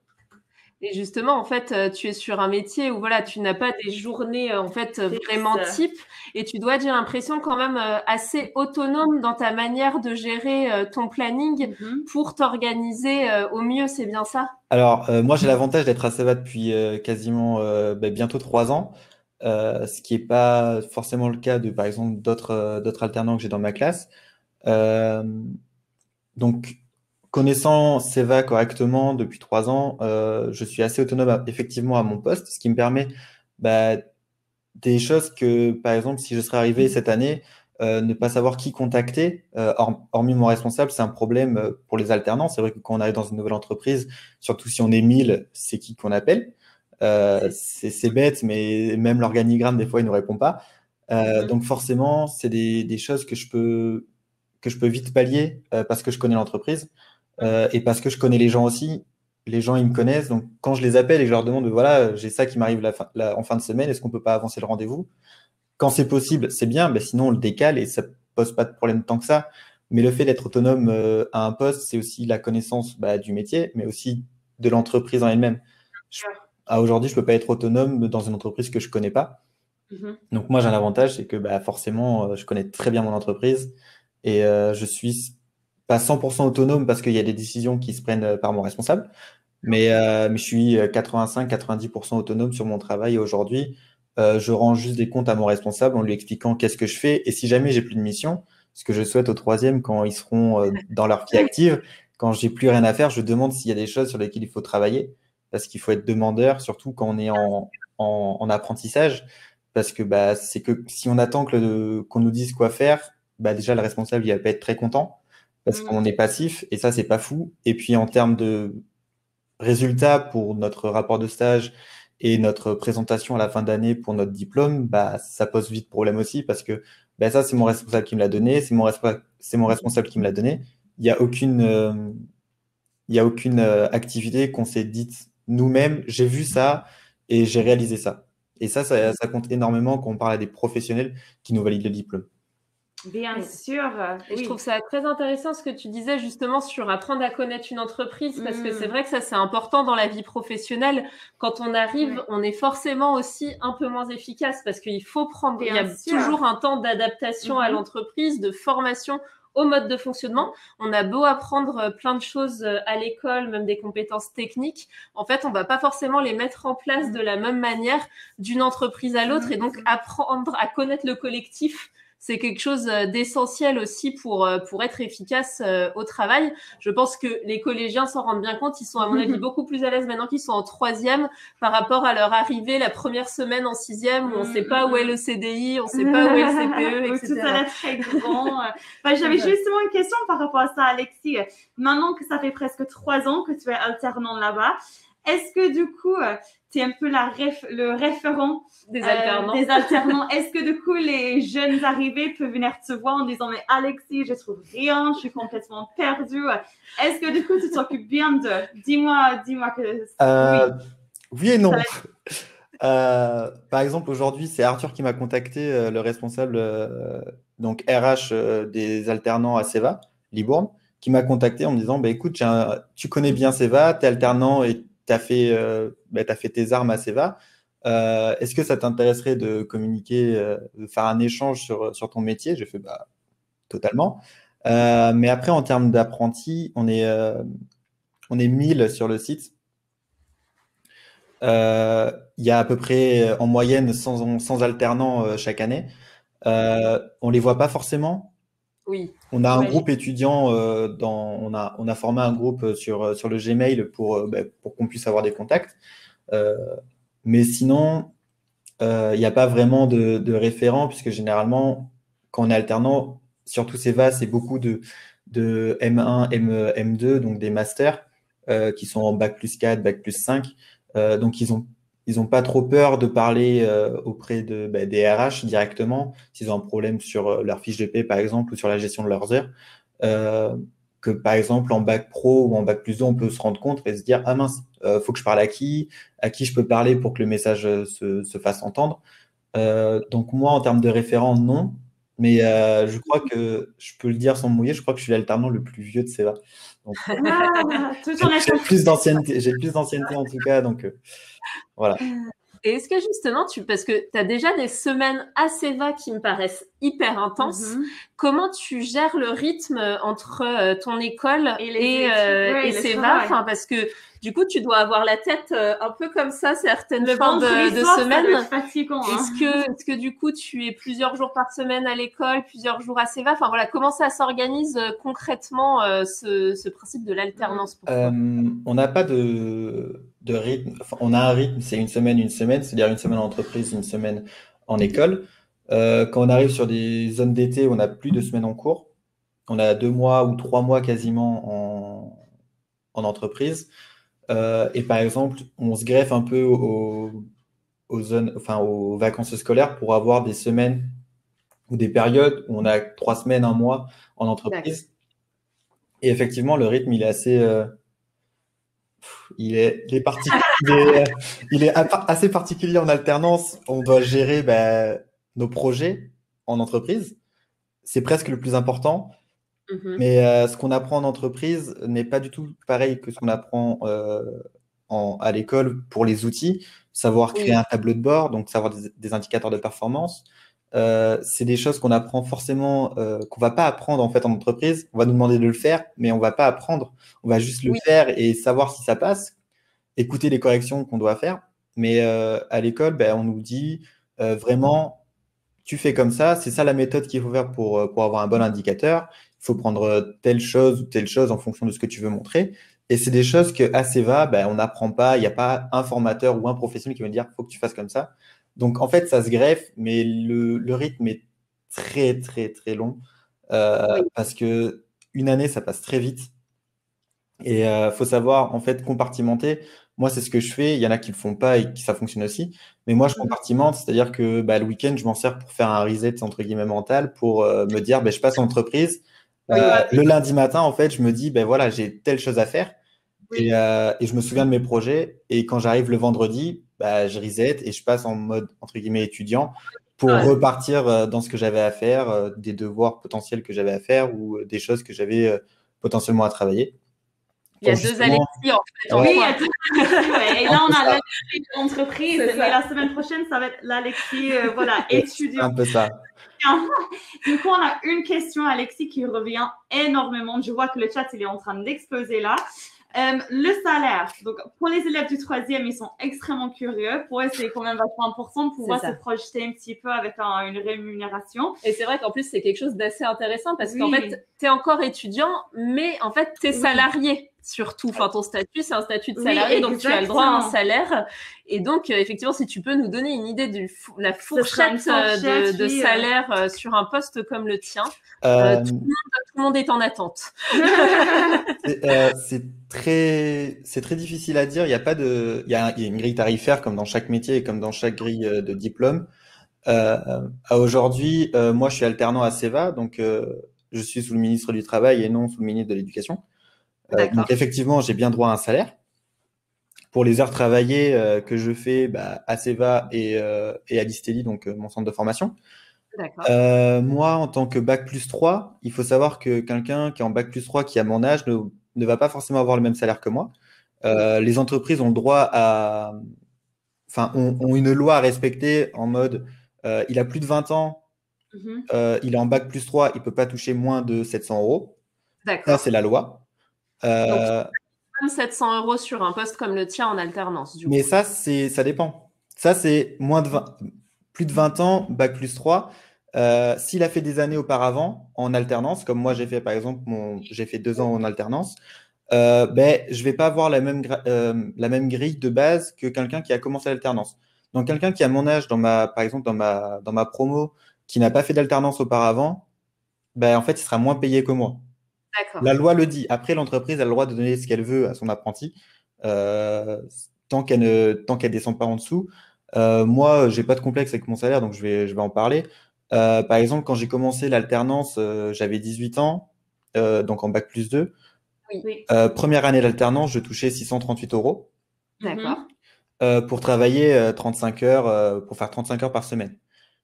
Et justement, en fait, tu es sur un métier où voilà, tu n'as pas des journées en fait vraiment type, et tu dois, j'ai l'impression, quand même assez autonome dans ta manière de gérer ton planning pour t'organiser au mieux. C'est bien ça? Alors, moi, j'ai l'avantage d'être à Seva depuis quasiment bientôt 3 ans, ce qui n'est pas forcément le cas de, par exemple, d'autres alternants que j'ai dans ma classe. Donc, connaissant Seva correctement depuis 3 ans, je suis assez autonome effectivement à mon poste, ce qui me permet des choses que, par exemple, si je serais arrivé cette année, ne pas savoir qui contacter, hormis mon responsable, c'est un problème pour les alternants. C'est vrai que quand on arrive dans une nouvelle entreprise, surtout si on est 1000, c'est qui qu'on appelle. C'est bête, mais même l'organigramme, des fois, il ne nous répond pas. Donc forcément, c'est des choses que je peux vite pallier parce que je connais l'entreprise et parce que je connais les gens aussi. Les gens, ils me connaissent. Donc, quand je les appelle et que je leur demande, voilà, j'ai ça qui m'arrive en fin de semaine, est-ce qu'on peut pas avancer le rendez-vous? Quand c'est possible, c'est bien, mais sinon, on le décale et ça pose pas de problème tant que ça. Mais le fait d'être autonome à un poste, c'est aussi la connaissance du métier, mais aussi de l'entreprise en elle-même. Aujourd'hui, je peux pas être autonome dans une entreprise que je connais pas. Donc, moi, j'ai un avantage, c'est que forcément, je connais très bien mon entreprise et je suis pas 100% autonome parce qu'il y a des décisions qui se prennent par mon responsable, mais je suis 85-90% autonome sur mon travail aujourd'hui. Je rends juste des comptes à mon responsable en lui expliquant qu'est-ce que je fais. Et si jamais j'ai plus de mission, ce que je souhaite au troisième quand ils seront dans leur vie active, quand j'ai plus rien à faire, je demande s'il y a des choses sur lesquelles il faut travailler. Parce qu'il faut être demandeur, surtout quand on est en apprentissage. Parce que c'est que si on attend qu'on nous dise quoi faire, déjà le responsable il va pas être très content parce qu'on est passif et ça c'est pas fou. Et puis en termes de résultats pour notre rapport de stage et notre présentation à la fin d'année pour notre diplôme, ça pose vite problème aussi parce que ça c'est mon responsable qui me l'a donné, c'est mon responsable qui me l'a donné. Il y a aucune activité qu'on s'est dite nous-mêmes, j'ai vu ça et j'ai réalisé ça. Et ça compte énormément quand on parle à des professionnels qui nous valident le diplôme. Bien sûr. Et je trouve ça très intéressant ce que tu disais justement sur apprendre à connaître une entreprise, parce que c'est vrai que ça, c'est important dans la vie professionnelle. Quand on arrive, on est forcément aussi un peu moins efficace parce qu'il faut prendre, il y a toujours un temps d'adaptation à l'entreprise, de formation au mode de fonctionnement. On a beau apprendre plein de choses à l'école, même des compétences techniques. En fait, on va pas forcément les mettre en place de la même manière d'une entreprise à l'autre. Et donc, apprendre à connaître le collectif, c'est quelque chose d'essentiel aussi pour être efficace au travail. Je pense que les collégiens s'en rendent bien compte. Ils sont, à mon avis, beaucoup plus à l'aise maintenant qu'ils sont en 3e par rapport à leur arrivée la première semaine en 6e où on ne sait pas où est le CDI, on ne sait pas où est le CPE, etc. Tout ça est très grand. J'avais justement une question par rapport à ça, Alexis. Maintenant que ça fait presque 3 ans que tu es alternant là-bas, est-ce que du coup, tu es un peu le référent des alternants? Est-ce que du coup, les jeunes arrivés peuvent venir te voir en disant « Mais Alexis, je trouve rien, je suis complètement perdue. » Est-ce que du coup, tu t'occupes bien d'eux? Dis-moi que… Oui et non. Par exemple, aujourd'hui, c'est Arthur qui m'a contacté, le responsable donc RH des alternants à Seva, Libourne, qui m'a contacté en me disant écoute, tu connais bien Seva, tu es alternant et tu as fait tes armes à Seva. Est-ce que ça t'intéresserait de communiquer, de faire un échange sur ton métier? J'ai fait totalement. Mais après, en termes d'apprenti, on est on est 1000 sur le site. Il y a à peu près en moyenne 100 alternants chaque année. On les voit pas forcément. Oui. On a un groupe étudiant, on a formé un groupe sur le Gmail pour qu'on puisse avoir des contacts. Mais sinon, il n'y a pas vraiment de référent, puisque généralement, quand on est alternant, surtout CEVA, c'est beaucoup de M1, M2, donc des masters, qui sont en bac plus 4, bac plus 5. Donc, ils ont pas trop peur de parler auprès des RH directement, s'ils ont un problème sur leur fiche de paie, par exemple, ou sur la gestion de leurs heures. Que par exemple, en bac pro ou en bac plus 2, on peut se rendre compte et se dire, ah mince, faut que je parle à qui je peux parler pour que le message se fasse entendre. Donc moi, en termes de référent, non. Mais je crois que je peux le dire sans me mouiller, je crois que je suis l'alternant le plus vieux de CEVA. Donc, j'ai le plus d'ancienneté en tout cas, donc voilà. Et est-ce que justement, parce que tu as déjà des semaines à CEVA qui me paraissent hyper intenses, comment tu gères le rythme entre ton école et CEVA, parce que du coup, tu dois avoir la tête un peu comme ça certaines fins de semaine. Est-ce que du coup, tu es plusieurs jours par semaine à l'école, plusieurs jours à CEVA? Enfin voilà, comment ça s'organise concrètement ce principe de l'alternance pour toi? On n'a pas de rythme. Enfin, on a un rythme, c'est une semaine, c'est-à-dire une semaine en entreprise, une semaine en école. Quand on arrive sur des zones d'été, on n'a plus de semaines en cours. On a 2 mois ou 3 mois quasiment en entreprise. Et par exemple, on se greffe un peu aux vacances scolaires pour avoir des semaines ou des périodes où on a 3 semaines, 1 mois en entreprise. Et effectivement, le rythme, il est assez, assez particulier en alternance. On doit gérer nos projets en entreprise. C'est presque le plus important. Mais ce qu'on apprend en entreprise n'est pas du tout pareil que ce qu'on apprend à l'école pour les outils. Savoir créer un tableau de bord, donc savoir des indicateurs de performance. C'est des choses qu'on apprend forcément, qu'on va pas apprendre en fait en entreprise. On va nous demander de le faire, mais on va pas apprendre. On va juste le faire et savoir si ça passe, écouter les corrections qu'on doit faire. Mais à l'école, on nous dit vraiment, tu fais comme ça, c'est ça la méthode qu'il faut faire pour avoir un bon indicateur. Il faut prendre telle chose ou telle chose en fonction de ce que tu veux montrer. Et c'est des choses qu'à CEVA, on n'apprend pas. Il n'y a pas un formateur ou un professionnel qui va dire, il faut que tu fasses comme ça. Donc, en fait, ça se greffe, mais le rythme est très, très, très long parce que une année, ça passe très vite. Et faut savoir, en fait, compartimenter. Moi, c'est ce que je fais. Il y en a qui le font pas et qui ça fonctionne aussi. Mais moi, je compartimente, c'est-à-dire que le week-end, je m'en sers pour faire un reset, entre guillemets, mental, pour me dire, je passe en entreprise. Le lundi matin, en fait, je me dis, voilà, j'ai telle chose à faire. Et je me souviens de mes projets. Et quand j'arrive le vendredi, je reset et je passe en mode, entre guillemets, étudiant pour repartir dans ce que j'avais à faire, des devoirs potentiels que j'avais à faire ou des choses que j'avais potentiellement à travailler. Il y a deux Alexis, en fait. Oui, il y a deux Alexis, Et là, on a l'Alexis entreprise, mais la semaine prochaine, ça va être l'Alexis, étudiant. Un peu ça. Du coup, on a une question, Alexis, qui revient énormément. Je vois que le chat, il est en train d'exploser là. Le salaire. Donc, pour les élèves du 3e, ils sont extrêmement curieux. Pour eux, c'est quand même vachement important de pouvoir se projeter un petit peu avec une rémunération. Et c'est vrai qu'en plus, c'est quelque chose d'assez intéressant parce qu'en fait, tu es encore étudiant, mais en fait, tu es salarié surtout. Enfin, ton statut, c'est un statut de salarié, donc tu as le droit à un salaire. Et donc, effectivement, si tu peux nous donner une idée de la fourchette de salaire sur un poste comme le tien, tout le monde est en attente. C'est très difficile à dire. Il y a une grille tarifaire comme dans chaque métier et comme dans chaque grille de diplôme. Aujourd'hui, moi, je suis alternant à CEVA, donc je suis sous le ministre du Travail et non sous le ministre de l'Éducation. Donc effectivement, j'ai bien droit à un salaire. Pour les heures travaillées que je fais à CEVA et à l'ISTELI, donc mon centre de formation. Moi, en tant que bac plus 3, il faut savoir que quelqu'un qui est en bac plus 3, qui a mon âge, ne va pas forcément avoir le même salaire que moi. Les entreprises ont le droit ont une loi à respecter en mode il a plus de 20 ans, il est en bac plus 3, il ne peut pas toucher moins de 700 €. Ça, c'est la loi. Donc, minimum 700 € sur un poste comme le tien en alternance. Mais ça dépend. Ça, c'est plus de 20 ans, bac plus 3. S'il a fait des années auparavant en alternance, comme moi j'ai fait par exemple, j'ai fait 2 ans en alternance, ben, je vais pas avoir la même grille de base que quelqu'un qui a commencé l'alternance. Donc quelqu'un qui a mon âge, par exemple dans ma promo, qui n'a pas fait d'alternance auparavant, ben, en fait, il sera moins payé que moi. D'accord. La loi le dit. Après, l'entreprise a le droit de donner ce qu'elle veut à son apprenti, tant qu'elle ne descend pas en dessous. Moi, j'ai pas de complexe avec mon salaire, donc je vais en parler. Par exemple, quand j'ai commencé l'alternance, j'avais 18 ans, donc en bac plus 2. Oui. Première année d'alternance, je touchais 638 €. D'accord. Pour travailler 35 heures, pour faire 35 heures par semaine.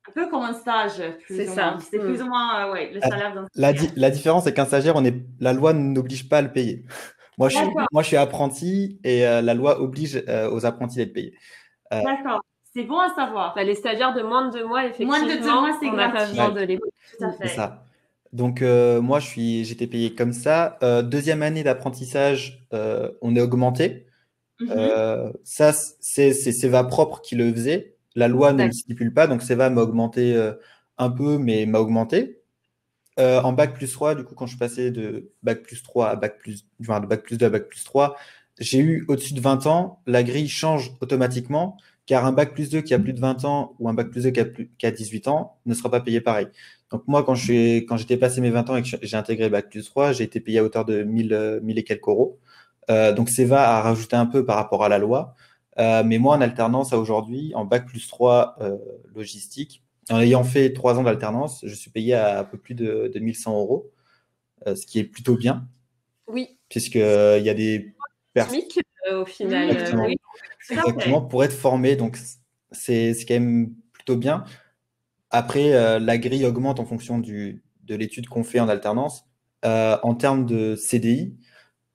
Un peu comme un stage. C'est ça. C'est plus ou moins le salaire d'un stagiaire. La différence, c'est qu'un stagiaire, la loi n'oblige pas à le payer. Moi, je suis apprenti et la loi oblige aux apprentis d'être payés. D'accord. C'est bon à savoir. Les stagiaires de moins de 2 mois, effectivement, moins de 2 mois, c'est on n'a pas besoin de les payer. Tout à fait. C'est ça. Donc, moi, j'étais payé comme ça. Deuxième année d'apprentissage, on est augmenté. Ça, c'est Seva propre qui le faisait. La loi ne le stipule pas, donc Seva m'a augmenté un peu, mais m'a augmenté. En bac plus 3, du coup, quand je suis passé de bac plus 3 à de bac plus 2 à bac plus 3, j'ai eu au-dessus de 20 ans, la grille change automatiquement, car un bac plus 2 qui a plus de 20 ans ou un bac plus 2 qui a 18 ans ne sera pas payé pareil. Donc moi, quand j'étais passé mes 20 ans et que j'ai intégré bac plus 3, j'ai été payé à hauteur de 1000 et quelques euros. Donc Seva a rajouté un peu par rapport à la loi. Mais moi, en alternance à aujourd'hui, en bac plus 3 logistique, en ayant fait 3 ans d'alternance, je suis payé à un peu plus de 1100 €, ce qui est plutôt bien. Oui. Puisqu'il y a des personnes. SMIC, au final. Exactement. Oui. Exactement, pour être formé. Donc, c'est quand même plutôt bien. Après, la grille augmente en fonction de l'étude qu'on fait en alternance. En termes de CDI,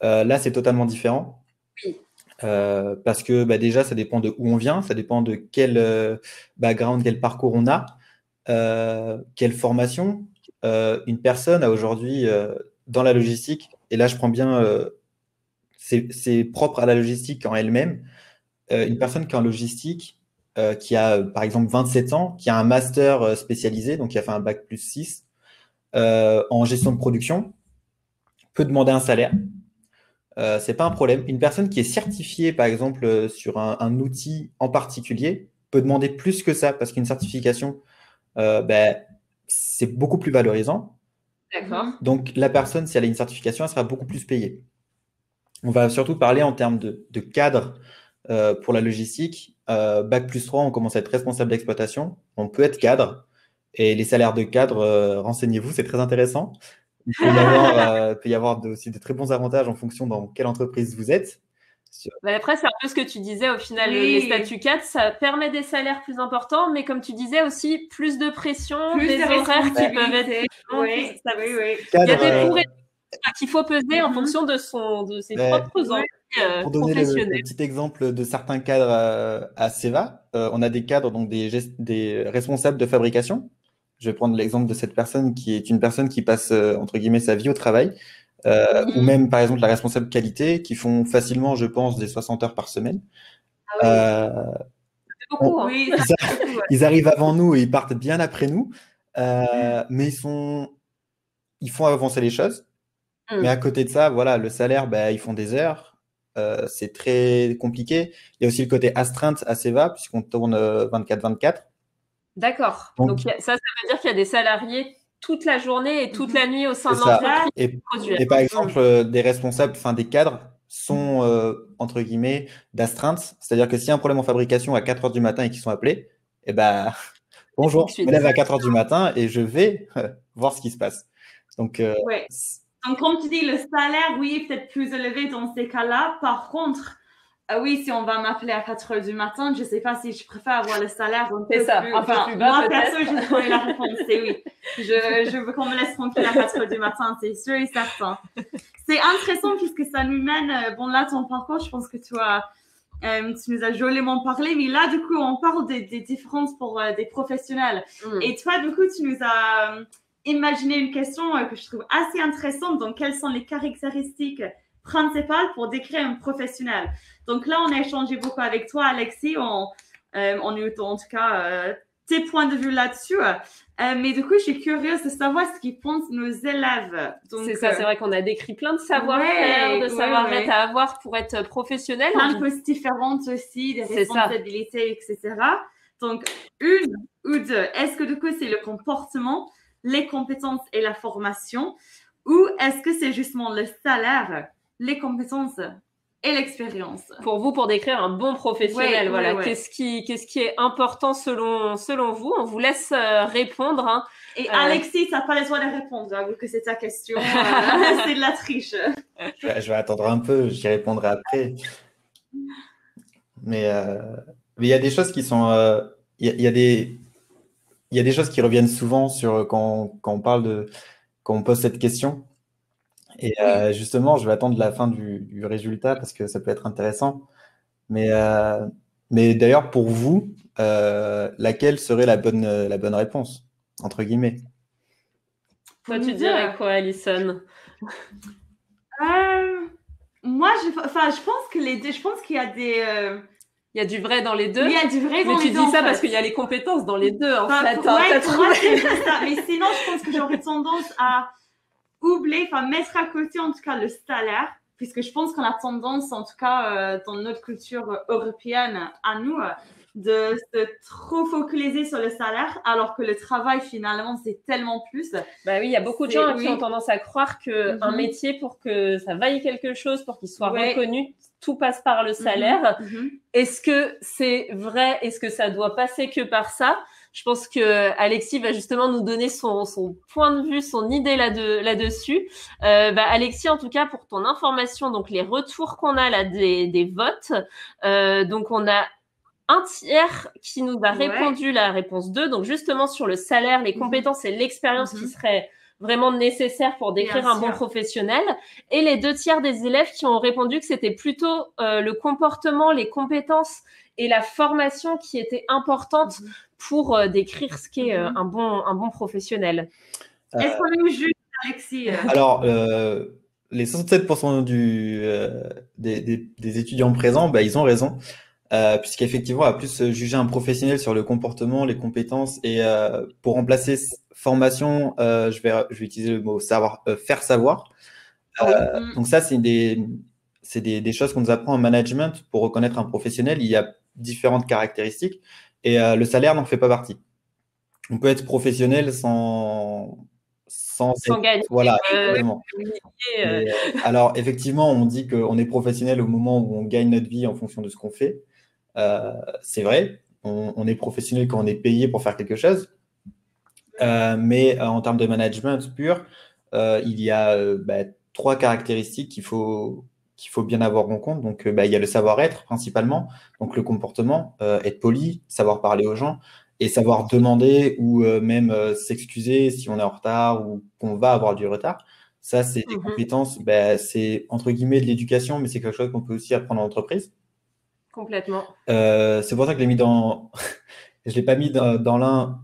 là, c'est totalement différent. Oui. Parce que déjà, ça dépend de où on vient, ça dépend de quel background, quel parcours on a, quelle formation. Une personne a aujourd'hui dans la logistique, et là je prends bien, c'est propre à la logistique en elle-même, une personne qui est en logistique, qui a par exemple 27 ans, qui a un master spécialisé, donc qui a fait un bac plus 6 en gestion de production, peut demander un salaire. C'est pas un problème. Une personne qui est certifiée, par exemple, sur un outil en particulier, peut demander plus que ça, parce qu'une certification, c'est beaucoup plus valorisant. D'accord. Donc, la personne, si elle a une certification, elle sera beaucoup plus payée. On va surtout parler en termes de cadre pour la logistique. Bac plus 3, on commence à être responsable d'exploitation. On peut être cadre. Et les salaires de cadre, renseignez-vous, c'est très intéressant. Il peut y avoir aussi de très bons avantages en fonction dans quelle entreprise vous êtes. Après, c'est un peu ce que tu disais, au final, les statuts 4, ça permet des salaires plus importants, mais comme tu disais aussi, plus de pression, des horaires qui peuvent être... Oui. Il y a des pour et qu'il faut peser en fonction de ses propres envies pour donner le petit exemple de certains cadres à Seva, on a des cadres, donc des responsables de fabrication. Je vais prendre l'exemple de cette personne qui est une personne qui passe, entre guillemets, sa vie au travail. Ou même, par exemple, la responsable qualité, qui font facilement, je pense, des 60 heures par semaine. C'est beaucoup. Ils arrivent avant nous et ils partent bien après nous. Mais ils font avancer les choses. Mais à côté de ça, voilà, le salaire, ils font des heures. C'est très compliqué. Il y a aussi le côté astreinte à Seva, puisqu'on tourne 24-24. D'accord. Donc ça veut dire qu'il y a des salariés toute la journée et toute la nuit au sein de l'entreprise. Et par exemple, des responsables, enfin des cadres sont, entre guillemets, d'astreinte. C'est-à-dire que s'il y a un problème en fabrication à 4 heures du matin et qu'ils sont appelés, bonjour, je me lève à 4 heures du matin et je vais voir ce qui se passe. Donc, donc, comme tu dis, le salaire, oui, est peut-être plus élevé dans ces cas-là. Par contre, oui, si on va m'appeler à 4 heures du matin, je ne sais pas si je préfère avoir le salaire un peu plus bas. Moi, perso, j'ai trouvé la réponse, c'est oui. Je veux qu'on me laisse tranquille à 4 heures du matin, c'est sûr et certain. C'est intéressant puisque ça nous mène, là, ton parcours, je pense que tu nous as joliment parlé, mais là, du coup, on parle des différences pour des professionnels. Et toi, du coup, tu nous as imaginé une question que je trouve assez intéressante. Donc, quelles sont les caractéristiques principales pour décrire un professionnel. Donc là, on a échangé beaucoup avec toi, Alexis. On a eu en tout cas tes points de vue là-dessus. Mais du coup, je suis curieuse de savoir ce qu'ils pensent nos élèves. C'est ça, c'est vrai qu'on a décrit plein de savoir-faire, de savoir-être à avoir pour être professionnel. Plein de choses différentes aussi, des responsabilités, etc. Donc, une ou deux. Est-ce que du coup, c'est le comportement, les compétences et la formation? Ou est-ce que c'est justement le salaire, les compétences et l'expérience? Pour vous, pour décrire un bon professionnel, voilà. Qu'est-ce qui est important selon vous? On vous laisse répondre. Hein. Et Alexis, tu n'as pas le droit de répondre, vu que c'est ta question. C'est de la triche. Je vais attendre un peu, j'y répondrai après. Mais il y a des choses qui sont... il y a des choses qui reviennent souvent quand on parle quand on pose cette question. Et justement, je vais attendre la fin du résultat parce que ça peut être intéressant. Mais d'ailleurs, pour vous, laquelle serait la bonne réponse, entre guillemets? Toi, tu dirais quoi, Alison? Moi, je pense que les deux, je pense qu'il y a des... Il y a du vrai dans les deux. Il y a du vrai dans les deux. Mais tu dis ça parce qu'il y a les compétences dans les deux, en fait. Ouais, pour moi, c'est ça. Mais sinon, je pense que j'aurais tendance à oublier, mettre à côté, en tout cas, le salaire, puisque je pense qu'on a tendance, en tout cas, dans notre culture européenne, à nous, de se trop focaliser sur le salaire, alors que le travail, finalement, c'est tellement plus. Bah oui, il y a beaucoup de gens qui ont tendance à croire qu'un métier, pour que ça vaille quelque chose, pour qu'il soit reconnu, tout passe par le salaire. Est-ce que c'est vrai? Est-ce que ça doit passer que par ça? Je pense que Alexis va justement nous donner son point de vue, son idée là-dessus. Alexis, en tout cas, pour ton information, donc les retours qu'on a là des votes, donc on a un tiers qui nous a répondu la réponse 2, donc justement sur le salaire, les compétences et l'expérience qui seraient vraiment nécessaires pour décrire un bon professionnel, et les 2 tiers des élèves qui ont répondu que c'était plutôt le comportement, les compétences et la formation qui étaient importantes pour décrire ce qu'est un bon professionnel. Est-ce qu'on est juste, Alexis? Alors, les 67% des étudiants présents, ils ont raison. Puisqu'effectivement, on va plus juger un professionnel sur le comportement, les compétences, et pour remplacer formation, je vais utiliser le mot faire savoir. Donc ça, c'est des choses qu'on nous apprend en management pour reconnaître un professionnel. Il y a différentes caractéristiques et le salaire n'en fait pas partie. On peut être professionnel sans gagner. Voilà, exactement. Alors, effectivement, on dit qu'on est professionnel au moment où on gagne notre vie en fonction de ce qu'on fait. C'est vrai, on est professionnel quand on est payé pour faire quelque chose. Mais en termes de management pur, il y a 3 caractéristiques qu'il faut bien avoir en compte. Donc, il y a le savoir-être principalement, donc le comportement, être poli, savoir parler aux gens et savoir demander ou même s'excuser si on est en retard ou qu'on va avoir du retard. Ça, c'est des compétences, c'est entre guillemets de l'éducation, mais c'est quelque chose qu'on peut aussi apprendre en entreprise. Complètement. C'est pour ça que je l'ai mis dans... je l'ai pas mis dans l'un,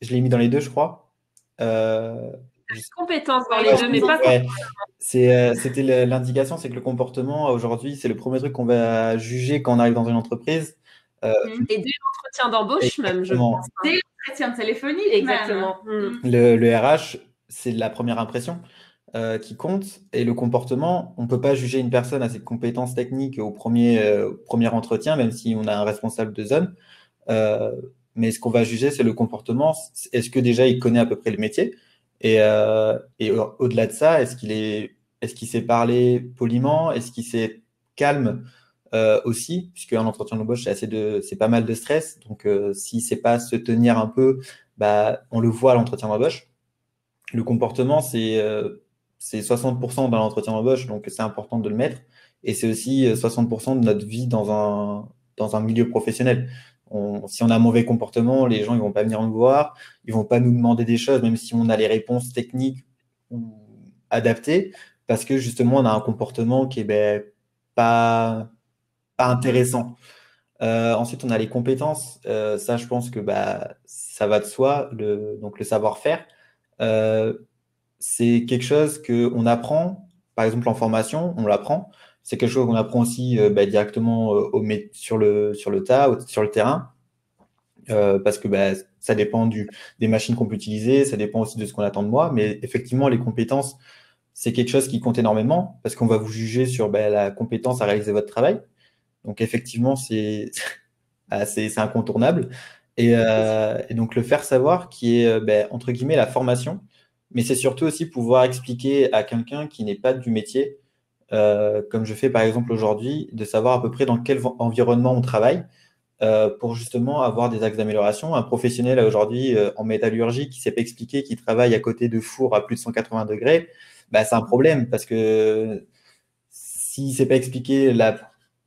je l'ai mis dans les deux, je crois. Compétences dans les deux, mais pas c'était l'indication, c'est que le comportement, aujourd'hui, c'est le premier truc qu'on va juger quand on arrive dans une entreprise. Et dès l'entretien d'embauche, même, je pense. Dès l'entretien téléphonique, exactement. Le RH, c'est la première impression qui compte. Et le comportement, on ne peut pas juger une personne à ses compétences techniques au premier entretien, même si on a un responsable de zone. Mais ce qu'on va juger, c'est le comportement. Est-ce que déjà, il connaît à peu près le métier? Et au-delà de ça, est-ce qu'il sait parler poliment? Est-ce qu'il sait calme aussi? Puisque un entretien d'embauche, c'est pas mal de stress. Donc, s'il ne sait pas se tenir un peu, on le voit à l'entretien d'embauche. Le comportement, c'est 60% dans l'entretien d'embauche, donc c'est important de le mettre. Et c'est aussi 60% de notre vie dans un milieu professionnel. Si on a un mauvais comportement, les gens ils vont pas venir nous voir, ils vont pas nous demander des choses, même si on a les réponses techniques ou adaptées, parce que justement on a un comportement qui est pas intéressant. Ensuite, on a les compétences. Ça, je pense que ça va de soi. Donc le savoir-faire, c'est quelque chose qu'on apprend par exemple, en formation, on l'apprend. C'est quelque chose qu'on apprend aussi directement sur le tas, sur le terrain, parce que ça dépend des machines qu'on peut utiliser, ça dépend aussi de ce qu'on attend de moi. Mais effectivement, les compétences, c'est quelque chose qui compte énormément, parce qu'on va vous juger sur la compétence à réaliser votre travail. Donc effectivement, c'est incontournable. Et donc le faire savoir, qui est entre guillemets la formation, mais c'est surtout aussi pouvoir expliquer à quelqu'un qui n'est pas du métier, comme je fais par exemple aujourd'hui, de savoir à peu près dans quel environnement on travaille, pour justement avoir des axes d'amélioration. Un professionnel aujourd'hui en métallurgie qui ne sait pas expliquer, qui travaille à côté de fours à plus de 180 degrés, c'est un problème, parce que s'il ne sait pas expliquer la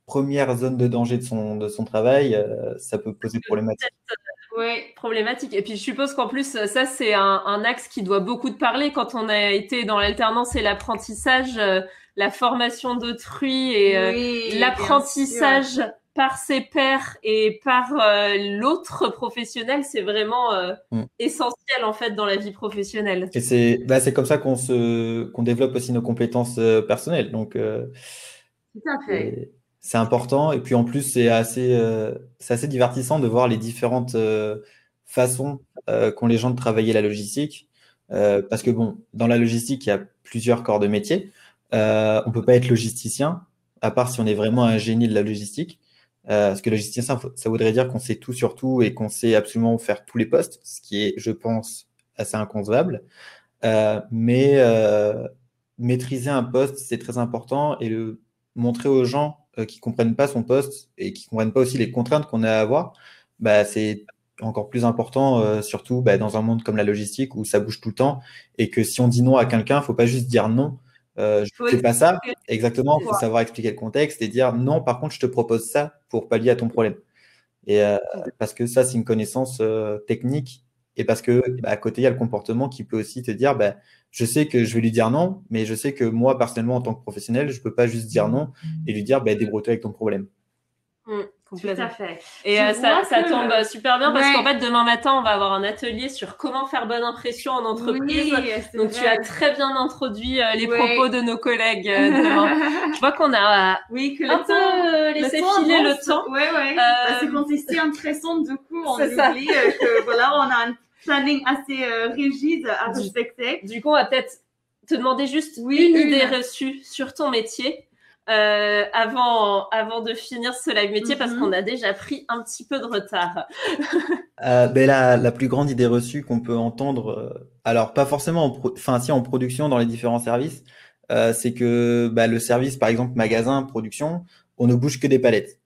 première zone de danger de son travail, ça peut poser problématique. Oui, problématique. Et puis je suppose qu'en plus, ça, c'est un axe qui doit beaucoup te parler quand on a été dans l'alternance et l'apprentissage, la formation d'autrui et l'apprentissage par ses pairs et par l'autre professionnel, c'est vraiment essentiel en fait dans la vie professionnelle. Et c'est comme ça qu'on développe aussi nos compétences personnelles. Donc, tout à fait. C'est important. Et puis en plus, c'est assez divertissant de voir les différentes façons qu'ont les gens de travailler la logistique. Parce que bon, dans la logistique, il y a plusieurs corps de métier. On ne peut pas être logisticien, à part si on est vraiment un génie de la logistique. Parce que logisticien, ça voudrait dire qu'on sait tout sur tout et qu'on sait absolument faire tous les postes, ce qui est, je pense, assez inconcevable. Mais maîtriser un poste, c'est très important, et montrer aux gens qui comprennent pas son poste et qui comprennent pas aussi les contraintes qu'on a à avoir, c'est encore plus important, surtout dans un monde comme la logistique où ça bouge tout le temps, et que si on dit non à quelqu'un, faut pas juste dire non. Je ne fais pas ça. Exactement, il faut savoir expliquer le contexte et dire non, par contre, je te propose ça pour pallier à ton problème. Et parce que ça, c'est une connaissance technique, et parce que à côté, il y a le comportement qui peut aussi te dire je sais que je vais lui dire non, mais je sais que moi, personnellement, en tant que professionnel, je ne peux pas juste dire non et lui dire débrouille-toi avec ton problème. Tout à fait. Et ça tombe super bien parce qu'en fait, demain matin, on va avoir un atelier sur comment faire bonne impression en entreprise. Donc, tu as très bien introduit les propos de nos collègues demain. Je vois qu'on a un peu laissé filer le temps. C'est quand c'est si intéressant, du coup, on oublie que voilà, on a un planning assez rigide à respecter. Du coup, on va peut-être te demander juste une idée reçue sur ton métier. Avant de finir ce live métier, parce qu'on a déjà pris un petit peu de retard. La plus grande idée reçue qu'on peut entendre, alors pas forcément en production dans les différents services, c'est que le service, par exemple magasin, production, on ne bouge que des palettes.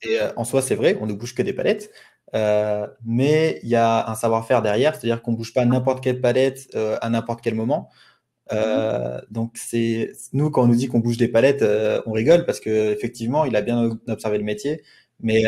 Et en soi, c'est vrai, on ne bouge que des palettes, mais il y a un savoir-faire derrière, c'est-à-dire qu'on ne bouge pas n'importe quelle palette à n'importe quel moment. Donc nous, quand on nous dit qu'on bouge des palettes, on rigole, parce que effectivement il a bien observé le métier, mais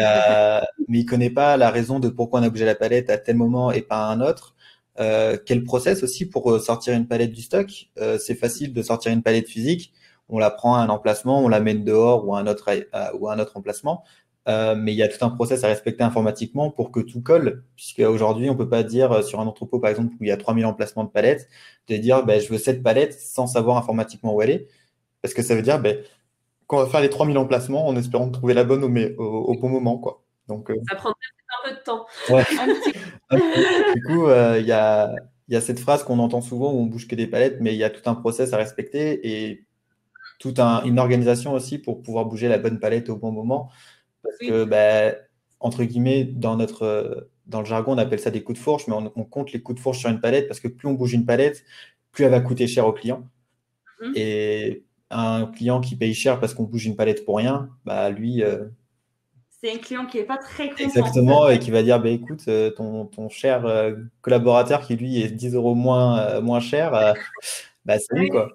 il connaît pas la raison de pourquoi on a bougé la palette à tel moment et pas à un autre. Quel process aussi pour sortir une palette du stock. C'est facile de sortir une palette physique, on la prend à un emplacement, on la mène dehors ou à un autre emplacement. Mais il y a tout un process à respecter informatiquement pour que tout colle, puisqu'aujourd'hui, on ne peut pas dire sur un entrepôt, par exemple, où il y a 3000 emplacements de palettes, de dire je veux cette palette sans savoir informatiquement où elle est, parce que ça veut dire qu'on va faire les 3000 emplacements en espérant trouver la bonne au bon moment, quoi. Donc, ça prendrait un peu de temps. Ouais. Du coup, il y a cette phrase qu'on entend souvent où on bouge que des palettes, mais il y a tout un process à respecter et toute une organisation aussi pour pouvoir bouger la bonne palette au bon moment. Parce que, entre guillemets, dans le jargon, on appelle ça des coups de fourche, mais on compte les coups de fourche sur une palette, parce que plus on bouge une palette, plus elle va coûter cher au client. Et un client qui paye cher parce qu'on bouge une palette pour rien, lui... c'est un client qui n'est pas très content. Exactement, et qui va dire, écoute, ton cher collaborateur qui, lui, est 10 € moins cher, c'est lui, quoi.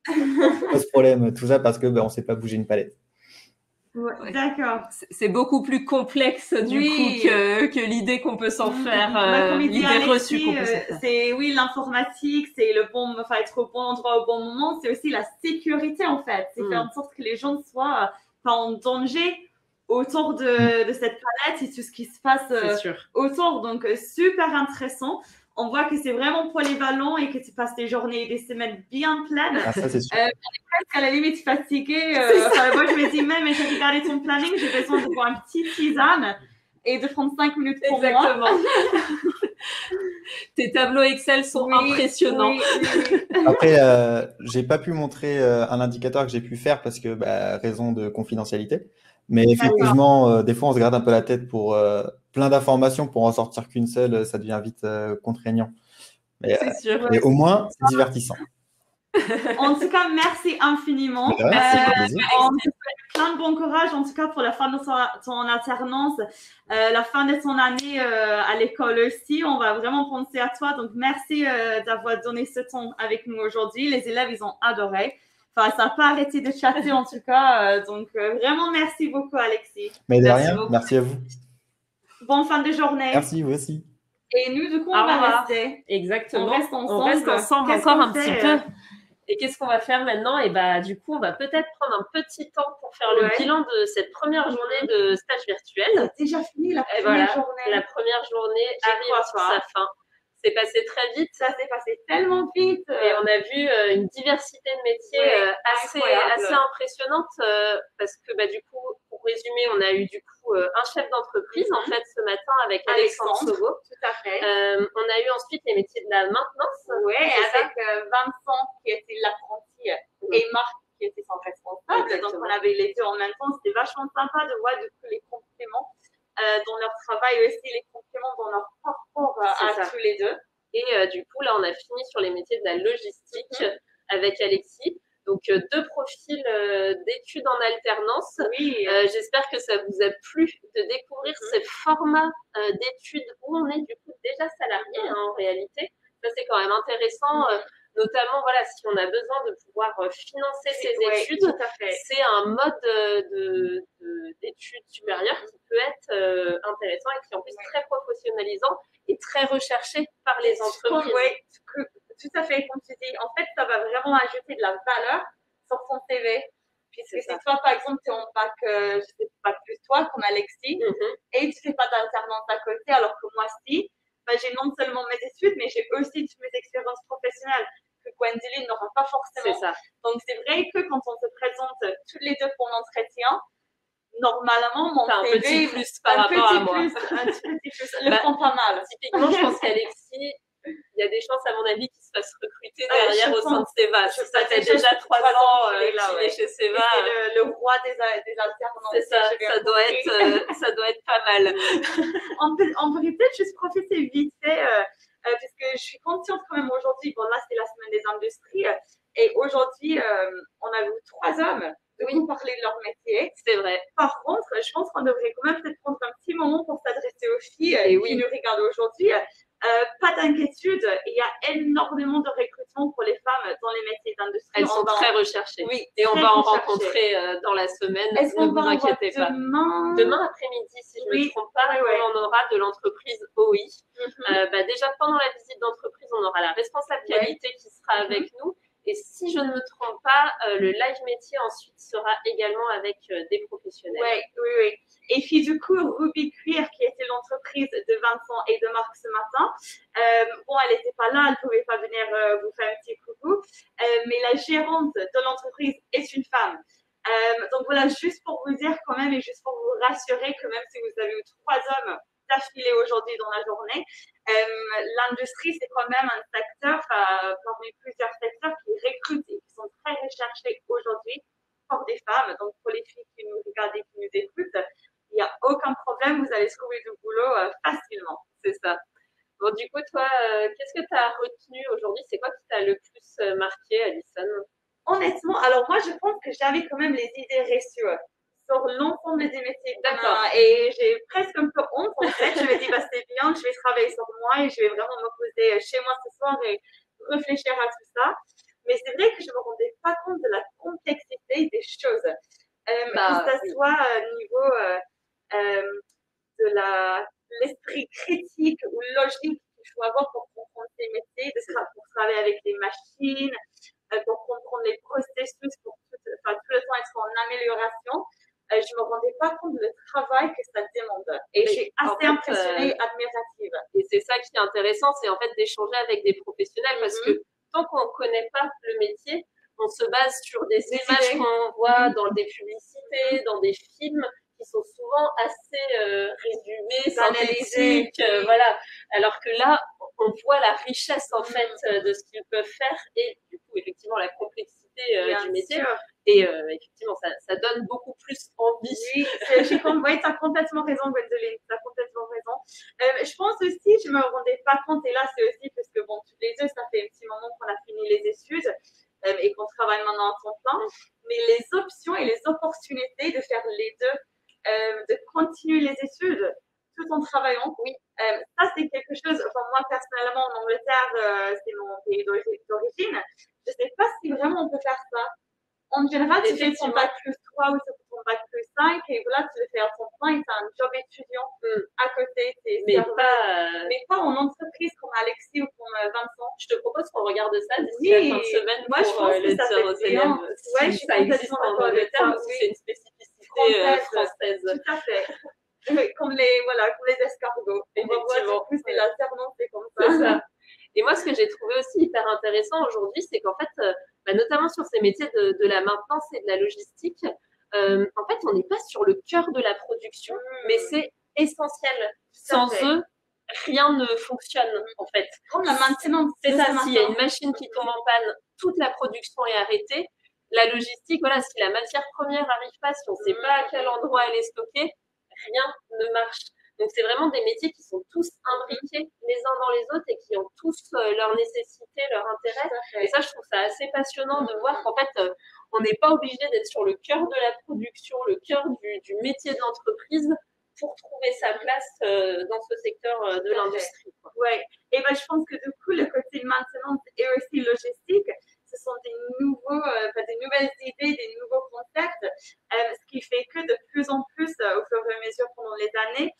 Pas ce problème, tout ça parce que on ne sait pas bouger une palette. Ouais. D'accord. C'est beaucoup plus complexe du coup que l'idée qu'on peut s'en faire, l'idée reçue qu'on peut s'en faire. C'est l'informatique, c'est être au bon endroit au bon moment, c'est aussi la sécurité en fait. C'est faire en sorte que les gens ne soient pas en danger autour de cette palette et tout ce qui se passe autour. Donc super intéressant. on voit que c'est vraiment polyvalent et que tu passes des journées et des semaines bien pleines. Ah, ça, c'est sûr. On est presque à la limite fatigué. Moi, je me dis même, j'ai regardé ton planning, j'ai besoin de boire un petit tisane et de prendre 5 minutes pour moi. Exactement. Tes tableaux Excel sont impressionnants. Après, j'ai pas pu montrer un indicateur que j'ai pu faire parce que raison de confidentialité. Mais effectivement, des fois, on se garde un peu la tête pour plein d'informations pour en sortir qu'une seule, ça devient vite contraignant. Mais, c'est sûr. mais au moins, c'est divertissant. En tout cas, merci infiniment. Merci, plaisir. On te souhaite plein de bon courage, en tout cas pour la fin de ton alternance, la fin de ton année à l'école aussi. On va vraiment penser à toi. Donc, merci d'avoir donné ce temps avec nous aujourd'hui. Les élèves, ils ont adoré. Enfin, ça n'a pas arrêté de chatter en tout cas. Donc, vraiment, merci beaucoup, Alexis. Mais de rien, merci à vous. Bonne fin de journée. Merci, vous aussi. Et nous, du coup, on va rester. Exactement. On reste ensemble encore un petit peu. Et qu'est-ce qu'on va faire maintenant? Et du coup, on va peut-être prendre un petit temps pour faire le bilan de cette première journée de stage virtuel. C'est déjà fini la première journée. La première journée arrive sur sa fin. C'est passé très vite. Ça s'est passé tellement vite. Et on a vu une diversité de métiers assez impressionnante parce que du coup, pour résumer, on a eu du coup un chef d'entreprise en fait ce matin avec Alexandre Sogo. Tout à fait. On a eu ensuite les métiers de la maintenance. Oui, avec Vincent qui était l'apprenti et Marc qui était son responsable. Exactement. Donc on avait les deux en même temps. C'était vachement sympa de voir du coup les compléments dans leur travail et aussi les compléments dans leur parcours à tous les deux. Et du coup, là, on a fini sur les métiers de la logistique avec Alexis. Donc, 2 profils d'études en alternance. Oui. J'espère que ça vous a plu de découvrir ces formats d'études où on est du coup déjà salarié en réalité. Ça, c'est quand même intéressant. Notamment, si on a besoin de pouvoir financer ses études, c'est un mode d'études supérieures qui peut être intéressant et qui est en plus très professionnalisant et très recherché par les entreprises. Oui, tout à fait. Comme tu dis, en fait, ça va vraiment ajouter de la valeur sur son CV. Puisque si toi, par exemple, tu es en bac, je sais pas plus toi, comme Alexis, et tu fais pas d'alternance à côté, alors que moi, si, j'ai non seulement mes études, mais j'ai aussi toutes mes expériences professionnelles que Gwendoline n'aura pas forcément. C'est ça. Donc, c'est vrai que quand on se présente tous les deux pour l'entretien, normalement, mon CV, un petit plus par rapport à moi. Un petit plus, le prend pas mal. Typiquement, je pense qu'Alexis, il y a des chances, à mon avis, qu'il se fasse recruter derrière au sein de Seva. Ça fait déjà 3 ans qu'il est chez Seva. C'est le roi des alternances. C'est ça, ça doit être pas mal. On peut peut-être juste profiter vite fait, puisque je suis consciente quand même aujourd'hui, là c'est la semaine des industries, et aujourd'hui on a vu 3 hommes nous parler de leur métier. C'est vrai. Par contre, je pense qu'on devrait quand même peut-être prendre un petit moment pour s'adresser aux filles qui nous regardent aujourd'hui. Pas d'inquiétude, il y a énormément de recrutement pour les femmes dans les métiers d'industrie. Elles sont très recherchées. Oui, et on va en rencontrer dans la semaine. Ne vous inquiétez pas. Demain après-midi, si je ne me trompe pas, on aura de l'entreprise OI. Déjà, pendant la visite d'entreprise, on aura la responsable qualité qui sera avec nous. Et si je ne me trompe pas, le live métier ensuite sera également avec des professionnels. Oui. Et puis du coup, Ruby Cuir, qui était l'entreprise de Vincent et de Marc ce matin, elle n'était pas là, elle ne pouvait pas venir vous faire un petit coucou, mais la gérante de l'entreprise est une femme. Donc voilà, juste pour vous dire quand même et juste pour vous rassurer que même si vous avez eu 3 hommes d'affilée aujourd'hui dans la journée, l'industrie, c'est quand même un secteur parmi plusieurs secteurs qui recrutent et qui sont très recherchés aujourd'hui par des femmes. Donc, pour les filles qui nous regardent et qui nous écoutent, il n'y a aucun problème, vous allez trouver du boulot facilement. C'est ça. Bon, du coup, toi, qu'est-ce que tu as retenu aujourd'hui? C'est quoi qui t'a le plus marqué, Alison? Honnêtement, alors moi, je pense que j'avais quand même les idées reçues sur l'ensemble des métiers. D'accord. Et j'ai presque un peu honte en fait. Je me dis, c'est bien, je vais travailler sur moi et je vais vraiment me poser chez moi ce soir et réfléchir à tout ça. Mais c'est vrai que je ne me rendais pas compte de la complexité des choses. Que ça soit au niveau de l'esprit critique ou logique qu'il faut avoir pour comprendre ces métiers, pour travailler avec les machines, pour comprendre les processus, pour tout le temps être en amélioration. je ne me rendais pas compte du travail que ça demande. Et je suis assez impressionnée et admirative. Et c'est ça qui est intéressant, c'est en fait d'échanger avec des professionnels parce que tant qu'on ne connaît pas le métier, on se base sur des images qu'on voit dans des publicités, dans des films qui sont souvent assez résumés, synthétiques, voilà. Alors que là, on voit la richesse en fait de ce qu'ils peuvent faire et du coup, effectivement, la complexité du métier. Sûr. Et effectivement, ça donne beaucoup plus envie. Oui, tu as complètement raison, Gwendoline, tu as complètement raison. Je pense aussi, je ne me rendais pas compte, et là, c'est aussi parce que, bon, tous les deux, ça fait un petit moment qu'on a fini les études et qu'on travaille maintenant à temps plein, mais les options et les opportunités de faire les deux, de continuer les études tout en travaillant, ça, c'est quelque chose, enfin, moi, personnellement, en Angleterre, c'est mon pays d'origine, je ne sais pas si vraiment on peut faire ça. En général, tu fais ton bac plus 3 ou ton bac plus 5 et voilà, tu le fais à ton point et tu as un job étudiant à côté. Mais pas en entreprise comme Alexis ou comme Vincent. Je te propose qu'on regarde ça d'ici la fin de semaine moi, je pense que ça dire aux élèves je suis ça existe en Angleterre ou si c'est une spécificité française. Tout à fait. Comme les escargots. On va voir, du coup, c'est l'alternance, c'est comme ça. C'est ça. Et moi, ce que j'ai trouvé aussi hyper intéressant aujourd'hui, c'est qu'en fait, notamment sur ces métiers de la maintenance et de la logistique, en fait, on n'est pas sur le cœur de la production, mais c'est essentiel. Sans eux, rien ne fonctionne, en fait. Comme la maintenance. C'est ça, s'il y a une machine qui tombe en panne, toute la production est arrêtée. La logistique, voilà, si la matière première n'arrive pas, si on ne sait pas à quel endroit elle est stockée, rien ne marche. Donc, c'est vraiment des métiers qui sont tous imbriqués les uns dans les autres et qui ont tous leur nécessité, leur intérêt. Et ça, je trouve ça assez passionnant de voir qu'en fait, on n'est pas obligé d'être sur le cœur de la production, le cœur du métier de l'entreprise pour trouver sa place dans ce secteur de l'industrie. Oui, et ben, je pense que du coup, le côté maintenance et aussi logistique, ce sont des nouvelles idées, des nouveaux concepts, ce qui fait que de plus en plus, au fur et à mesure pendant les années,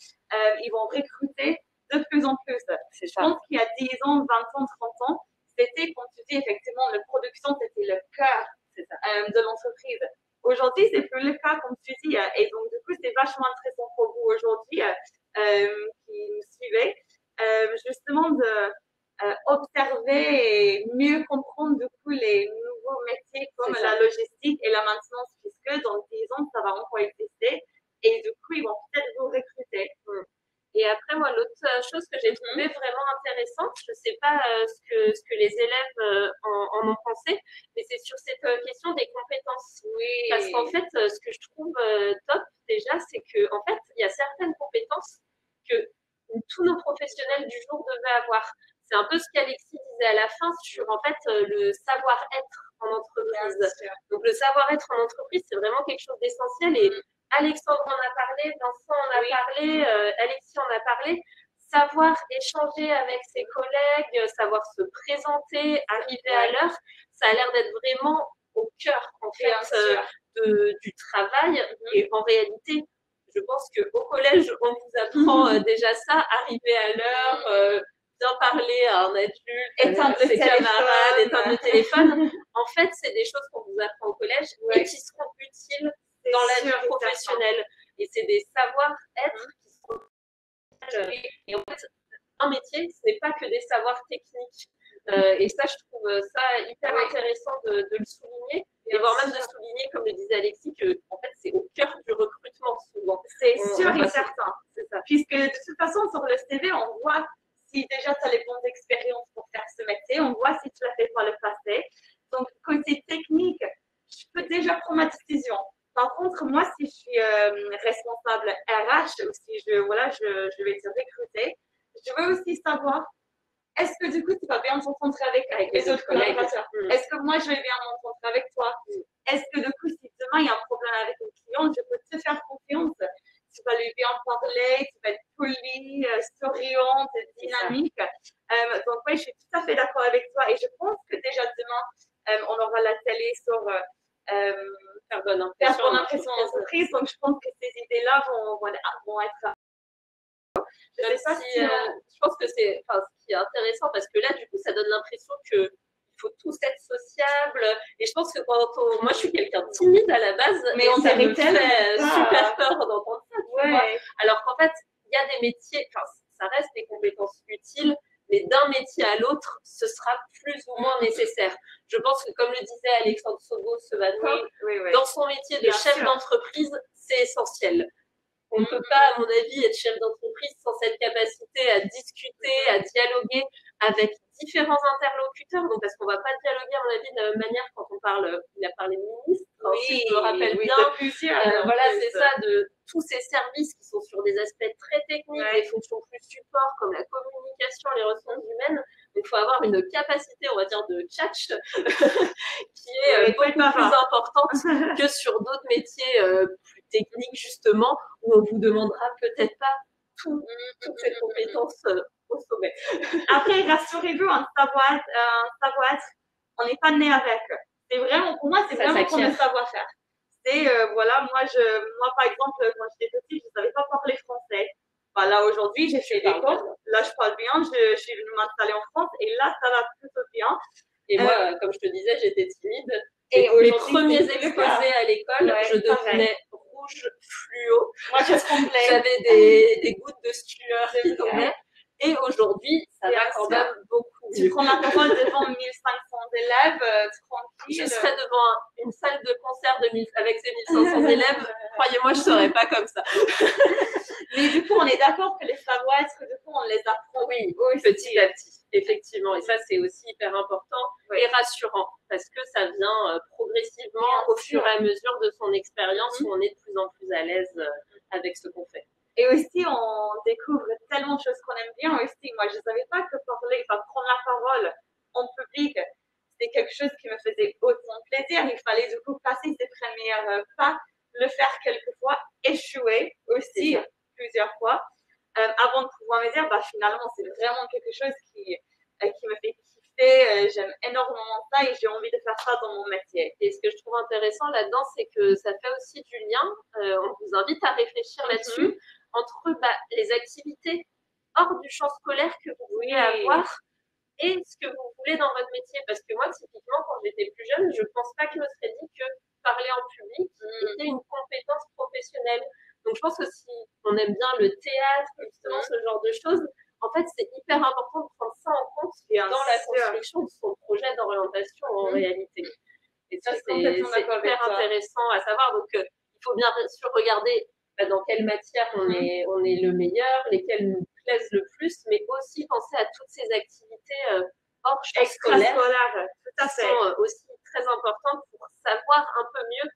ils vont recruter de plus en plus. Je pense qu'il y a 10 ans, 20 ans, 30 ans, c'était, comme tu dis, effectivement, la production, c'était le cœur de l'entreprise. Aujourd'hui, c'est plus le cas, comme tu dis, et donc, du coup, c'est vachement intéressant pour vous aujourd'hui, qui nous suivez, justement de observer et mieux comprendre du coup les nouveaux métiers comme la logistique et la maintenance, puisque dans 10 ans, ça va encore exister et du coup, ils vont peut-être vous recruter. Et après, moi, l'autre chose que j'ai trouvée vraiment intéressante, je ne sais pas ce que les élèves en ont pensé, mais c'est sur cette question des compétences. Oui. Parce qu'en fait, ce que je trouve top déjà, c'est qu'en fait, il y a certaines compétences que tous nos professionnels du jour devaient avoir. C'est un peu ce qu'Alexis disait à la fin sur en fait le savoir-être en entreprise. Donc le savoir-être en entreprise, c'est vraiment quelque chose d'essentiel et Alexandre en a parlé, Vincent en a parlé, Alexis en a parlé. Savoir échanger avec ses collègues, savoir se présenter, arriver à l'heure, ça a l'air d'être vraiment au cœur en fait du travail. Et en réalité, je pense qu'au collège, on vous apprend déjà ça, arriver à l'heure, bien parler à un adulte, éteindre ses camarades, éteindre le téléphone. En fait, c'est des choses qu'on vous apprend au collège et qui seront utiles dans la vie professionnelle. Et c'est des savoir-être qui sont et en fait, un métier, ce n'est pas que des savoirs techniques. Et ça, je trouve ça hyper intéressant de le souligner, et voire même de souligner, comme le disait Alexis, que en fait, c'est au cœur du recrutement souvent. C'est sûr et certain. C'est ça. Puisque de toute façon, sur le CV, on voit si déjà tu as les bonnes expériences pour faire ce métier, on voit si tu l'as fait par le passé. Donc, côté technique, je peux déjà prendre ma décision. Par contre, moi, si je suis responsable RH ou si je vais te recruter, je veux aussi savoir, est-ce que du coup, tu vas bien t'entendre avec les autres collaborateurs? Est-ce que moi, je vais bien m'entendre avec toi? Est-ce que du coup, si demain, il y a un problème avec une cliente, je peux te faire confiance? Tu vas lui bien parler, tu vas être polie, souriante, dynamique. Donc, oui, je suis tout à fait d'accord avec toi. Et je pense que déjà demain, on aura la télé sur faire bonne impression en entreprise. Donc, je pense que ces idées-là vont être. Je pense que c'est ce qui est intéressant parce que là, du coup, ça donne l'impression qu'il faut tous être sociables. Et je pense que moi, je suis quelqu'un de timide à la base, mais on ça me fait super peur d'entendre ça. Alors qu'en fait, il y a des métiers, enfin, ça reste des compétences utiles, mais d'un métier à l'autre, ce sera plus ou moins nécessaire. Je pense que, comme le disait Alexandre Sobo ce matin, dans son métier de chef d'entreprise, c'est essentiel. On ne peut pas, à mon avis, être chef d'entreprise sans cette capacité à discuter, à dialoguer avec différents interlocuteurs. Donc, parce qu'on ne va pas dialoguer, à mon avis, de la même manière quand on parle, il a parlé ministre, si je me rappelle bien. Voilà, c'est ça, de tous ces services qui sont sur des aspects très techniques, des fonctions plus support, comme la communication, les ressources humaines. Donc, il faut avoir une capacité, on va dire, de tchatch qui est beaucoup plus importante que sur d'autres métiers plus techniques, justement, où on vous demandera peut-être pas toutes ces compétences au sommet. Après, rassurez-vous, un savoir-être, on n'est pas né avec. C'est vraiment, pour moi, c'est vraiment comme le savoir-faire. C'est, voilà, moi, par exemple, quand j'étais petite, je ne savais pas parler français. Bah, là, aujourd'hui, j'ai fait des cours. Là, je parle bien. Je suis venue m'installer en France et là, ça va plutôt bien. Et moi, comme je te disais, j'étais timide. Et mes premiers exposés à l'école, je devenais rouge fluo. Moi, j'avais des gouttes de sueur qui tombaient. Et aujourd'hui, ça va quand même beaucoup. Tu prends la parole devant 1500 élèves, tranquille. Je serais devant une salle de concert avec ces 1500 élèves. Croyez-moi, je ne serais pas comme ça. Mais du coup, on est d'accord que les savoir-être, du coup, on les apprend. Oui, petit à petit, effectivement. Et ça, c'est aussi hyper important et rassurant parce que ça vient progressivement au fur et à mesure de son expérience où on est de plus en plus à l'aise avec ce qu'on fait. Et aussi, on découvre tellement de choses qu'on aime bien aussi. Moi, je ne savais pas que prendre la parole en public, c'est quelque chose qui me faisait autant plaisir. Il fallait du coup passer ces premiers pas, le faire quelquefois, échouer aussi plusieurs fois, avant de pouvoir me dire, finalement, c'est vraiment quelque chose qui me fait kiffer. J'aime énormément ça et j'ai envie de faire ça dans mon métier. Et ce que je trouve intéressant là-dedans, c'est que ça fait aussi du lien. On vous invite à réfléchir là-dessus entre les activités hors du champ scolaire que vous voulez avoir et ce que vous voulez dans votre métier. Parce que moi, typiquement, quand j'étais plus jeune, je ne pense pas que je me serais dit que parler en public était une compétence professionnelle. Donc, je pense que si on aime bien le théâtre, justement, ce genre de choses, en fait, c'est hyper important de prendre ça en compte dans la construction de son projet d'orientation en réalité. Et ça, c'est hyper intéressant à savoir. Donc, il faut bien sûr regarder dans quelle matière on est le meilleur, lesquelles nous plaisent le plus, mais aussi penser à toutes ces activités hors champ scolaire qui sont aussi très importantes pour savoir un peu mieux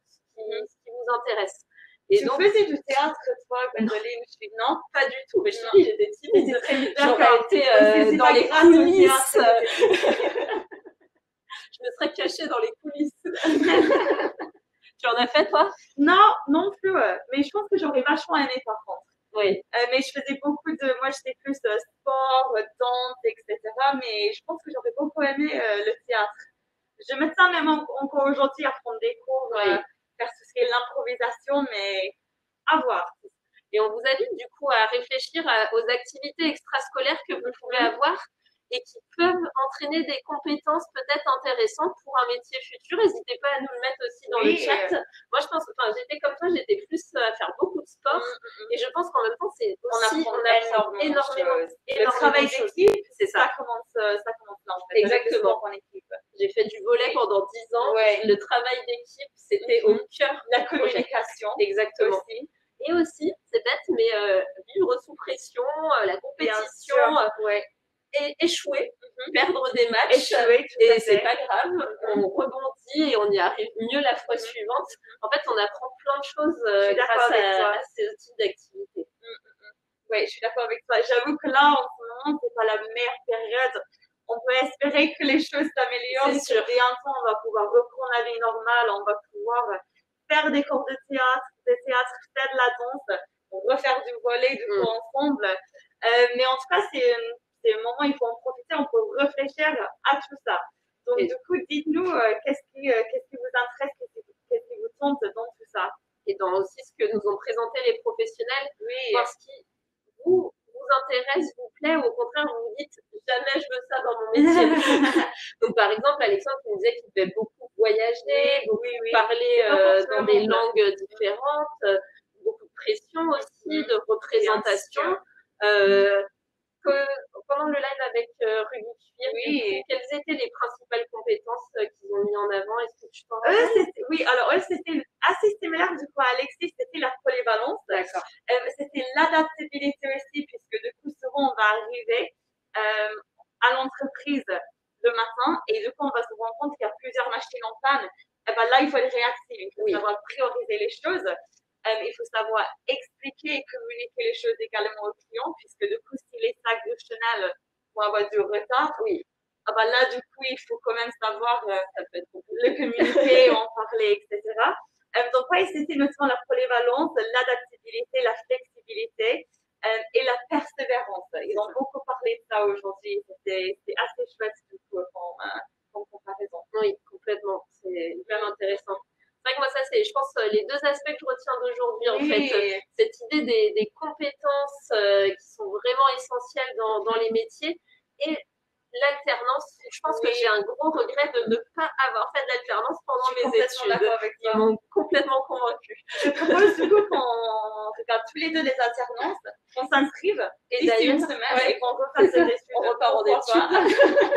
ce qui vous intéresse. Et tu faisais du théâtre, toi, Gwendoline? Non, pas du tout. Mais je te dis, j'étais timide. J'aurais été dans les coulisses. Je me serais cachée dans les coulisses. Tu en as fait, toi? Non plus. Mais je pense que j'aurais vachement aimé, par contre. Oui. Mais je faisais beaucoup moi, j'étais plus sport, danse, etc. Mais je pense que j'aurais beaucoup aimé le théâtre. Je me sens même encore aujourd'hui à prendre des cours, faire tout ce qui est l'improvisation, mais à voir. Et on vous invite du coup à réfléchir aux activités extrascolaires que vous pouvez avoir et qui peuvent entraîner des compétences peut-être intéressantes pour un métier futur. N'hésitez pas à nous le mettre aussi dans le chat. Moi, je pense, j'étais comme toi, j'étais plus à faire beaucoup de sport. Et je pense qu'en même temps, c'est aussi, on apprend énormément. Et le travail d'équipe, c'est ça. Ça commence là, en fait. Exactement. En équipe. J'ai fait du volley pendant 10 ans. Le travail d'équipe, c'était au cœur. La communication. Exactement. Aussi. Et aussi, c'est bête, mais vivre sous pression, la compétition, et échouer, perdre des matchs, et c'est pas grave, on rebondit et on y arrive mieux la fois suivante. En fait, on apprend plein de choses grâce à ces outils d'activité. Oui, je suis d'accord avec toi. J'avoue que là, en ce moment, c'est pas la meilleure période. On peut espérer que les choses s'améliorent. C'est sûr. Et un temps, on va pouvoir reprendre la vie normale, on va pouvoir faire des cours de théâtre, faire de la danse, refaire du volley du coup ensemble. Mais en tout cas, c'est le moment où il faut en profiter, on peut réfléchir à tout ça. Donc, du coup, dites-nous qu'est-ce qui vous intéresse, qu'est-ce qui vous tente dans tout ça. Et dans aussi ce que nous ont présenté les professionnels, voir ce qui vous intéresse, vous plaît, ou au contraire, vous vous dites jamais je veux ça dans mon métier. Donc, par exemple, Alexandre qui nous disait qu'il devait beaucoup voyager, beaucoup parler dans des langues différentes, beaucoup de pression aussi, de représentation. Pendant le live avec Rubik Cuir, quelles étaient les principales compétences qu'ils ont mis en avant? Est-ce que tu t'en rappelles? Oui, alors c'était assez similaire du coup à Alexis, c'était la polyvalence. D'accord. C'était l'adaptabilité aussi, puisque du coup, souvent on va arriver à l'entreprise le matin et du coup, on va se rendre compte qu'il y a plusieurs machines en panne. Et ben là, il faut être réactif, il faut savoir prioriser les choses. Il faut savoir expliquer et communiquer les choses également aux clients, puisque du coup, si les sacs de Chanel vont avoir du retard, ben là, du coup, il faut quand même savoir le communiquer, en parler, etc. Donc, c'était notamment la polyvalence, l'adaptabilité, la flexibilité et la persévérance. Ils ont beaucoup parlé de ça aujourd'hui. C'est assez chouette, du coup, en comparaison. Oui, complètement. C'est hyper intéressant. C'est vrai que moi, ça, c'est, je pense, les deux aspects que je retiens d'aujourd'hui, en fait. Cette idée des compétences qui sont vraiment essentielles dans les métiers et l'alternance. Je pense que j'ai un gros regret de ne pas avoir fait de l'alternance pendant mes études. Ils m'ont complètement convaincue. Je propose du coup qu'on regarde tous les deux des alternances, qu'on s'inscrive et d'ailleurs, une semaine et qu'on refasse des études. On repart en études.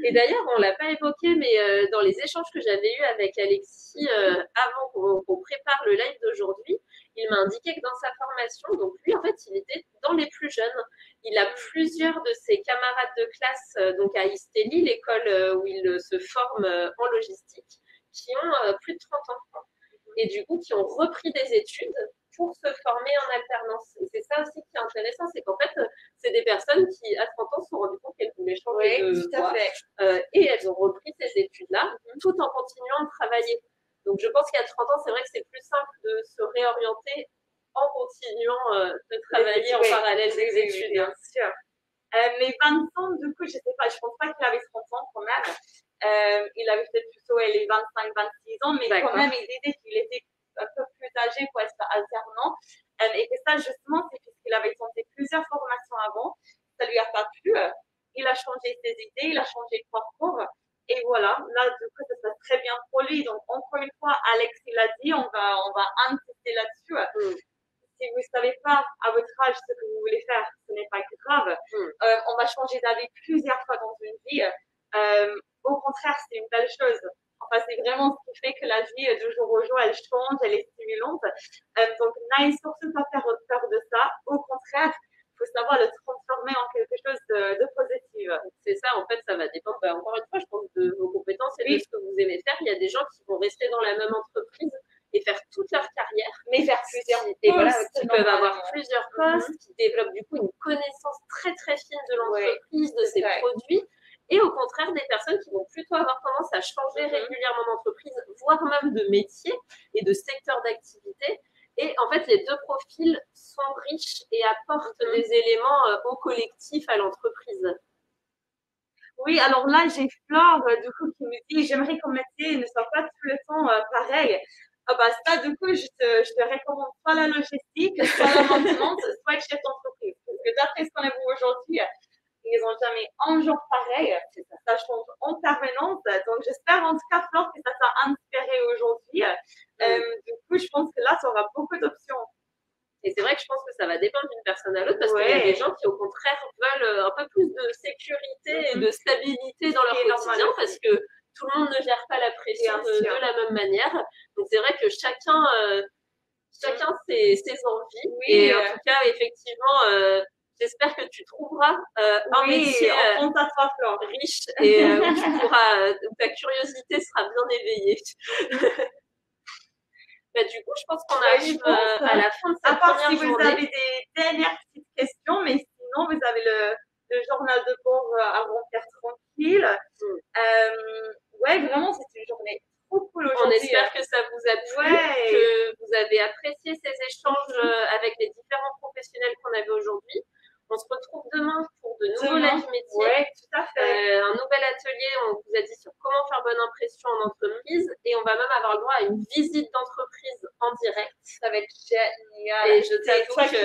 Et d'ailleurs, on ne l'a pas évoqué, mais dans les échanges que j'avais eus avec Alexis avant qu'on prépare le live d'aujourd'hui, il m'a indiqué que dans sa formation, donc lui, en fait, il était dans les plus jeunes. Il a plusieurs de ses camarades de classe, donc à Istelli, l'école où il se forme en logistique, qui ont plus de 30 ans. Et du coup, qui ont repris des études pour se former en alternance. Et c'est ça aussi qui est intéressant, c'est qu'en fait, c'est des personnes qui, à 30 ans, se sont rendues compte qu'elles voulaient changer de voie. Et elles ont repris ces études-là, tout en continuant de travailler. Donc, je pense qu'à 30 ans, c'est vrai que c'est plus simple de se réorienter en continuant de travailler en parallèle des études. Bien sûr. Mais Vincent, du coup, je ne sais pas, je ne pense pas qu'il avait 30 ans quand même. Il avait peut-être plutôt les 25-26 ans, mais quand même, il disait qu'il était un peu plus âgé pour être alternant. Et que ça, justement, c'est puisqu'il avait tenté plusieurs formations avant. Ça ne lui a pas plu. Il a changé ses idées, il a changé de parcours. Et voilà, là, du coup, ça se passe très bien pour lui. Donc, encore une fois, Alex, il a dit, on va insister là-dessus. Si vous ne savez pas à votre âge ce que vous voulez faire, ce n'est pas grave. On va changer d'avis plusieurs fois dans une vie. Au contraire, c'est une belle chose. Enfin, c'est vraiment ce qui fait que la vie, de jour au jour, elle change, elle est stimulante. Donc, n'ayez surtout pas peur de ça. Au contraire, il faut savoir le transformer en quelque chose de positif. C'est ça, en fait, ça va dépendre, encore une fois, je pense, de vos compétences et de ce que vous aimez faire. Il y a des gens qui vont rester dans la même entreprise et faire toute leur carrière, mais faire plusieurs postes, et voilà, qui peuvent avoir plusieurs postes, qui développent du coup une connaissance très très fine de l'entreprise, de ses produits, et au contraire des personnes qui vont plutôt avoir tendance à changer régulièrement d'entreprise, voire même de métier et de secteur d'activité. Et en fait, les deux profils sont riches et apportent des éléments au collectif, à l'entreprise. Oui, alors là, j'ai Flore, du coup, qui me dit « J'aimerais que mon métier ne soit pas tout le temps pareil. » Ah bah ça, du coup, je te recommande soit la logistique, soit la maintenance, soit être chef d'entreprise. Parce que d'après ce qu'on a vu aujourd'hui, ils n'ont jamais un jour pareil. Ça change en permanence. Donc, j'espère en tout cas, Flore, que ça t'a inspiré aujourd'hui. Du coup, je pense que là, tu auras beaucoup d'options. Et c'est vrai que je pense que ça va dépendre d'une personne à l'autre parce qu'il y a des gens qui, au contraire, veulent un peu plus de sécurité et de stabilité dans leur quotidien parce que tout le monde ne gère pas la pression de la même manière. Donc, c'est vrai que chacun ses envies. Et en tout cas, effectivement, j'espère que tu trouveras un métier riche et où ta curiosité sera bien éveillée. Du coup, je pense qu'on arrive à la fin de cette première journée. À part si vous avez des dernières petites questions, mais sinon, vous avez le journal de bord à remplir tranquille. Vraiment, c'est une journée trop cool aujourd'hui. On espère que ça vous a plu, que vous avez apprécié ces échanges avec les différents professionnels qu'on avait aujourd'hui. On se retrouve demain pour de nouveaux live métiers. Oui, tout à fait. Un nouvel atelier, on vous a dit sur comment faire bonne impression en entreprise. Et on va même avoir le droit à une visite d'entreprise en direct. Ça va être génial. Et je t'avoue que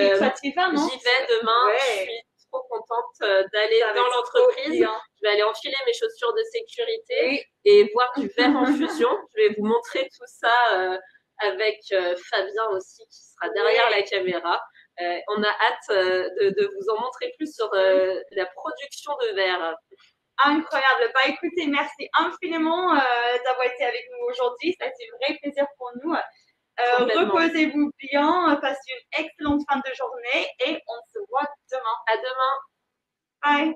j'y vais demain. Je suis trop contente d'aller dans l'entreprise. Je vais aller enfiler mes chaussures de sécurité et boire du verre en fusion. Je vais vous montrer tout ça avec Fabien aussi qui sera derrière la caméra. On a hâte de vous en montrer plus sur la production de verre. Incroyable. Bah écoutez, merci infiniment d'avoir été avec nous aujourd'hui. Ça a été un vrai plaisir pour nous. Reposez-vous bien, passez une excellente fin de journée et on se voit demain. À demain. Bye.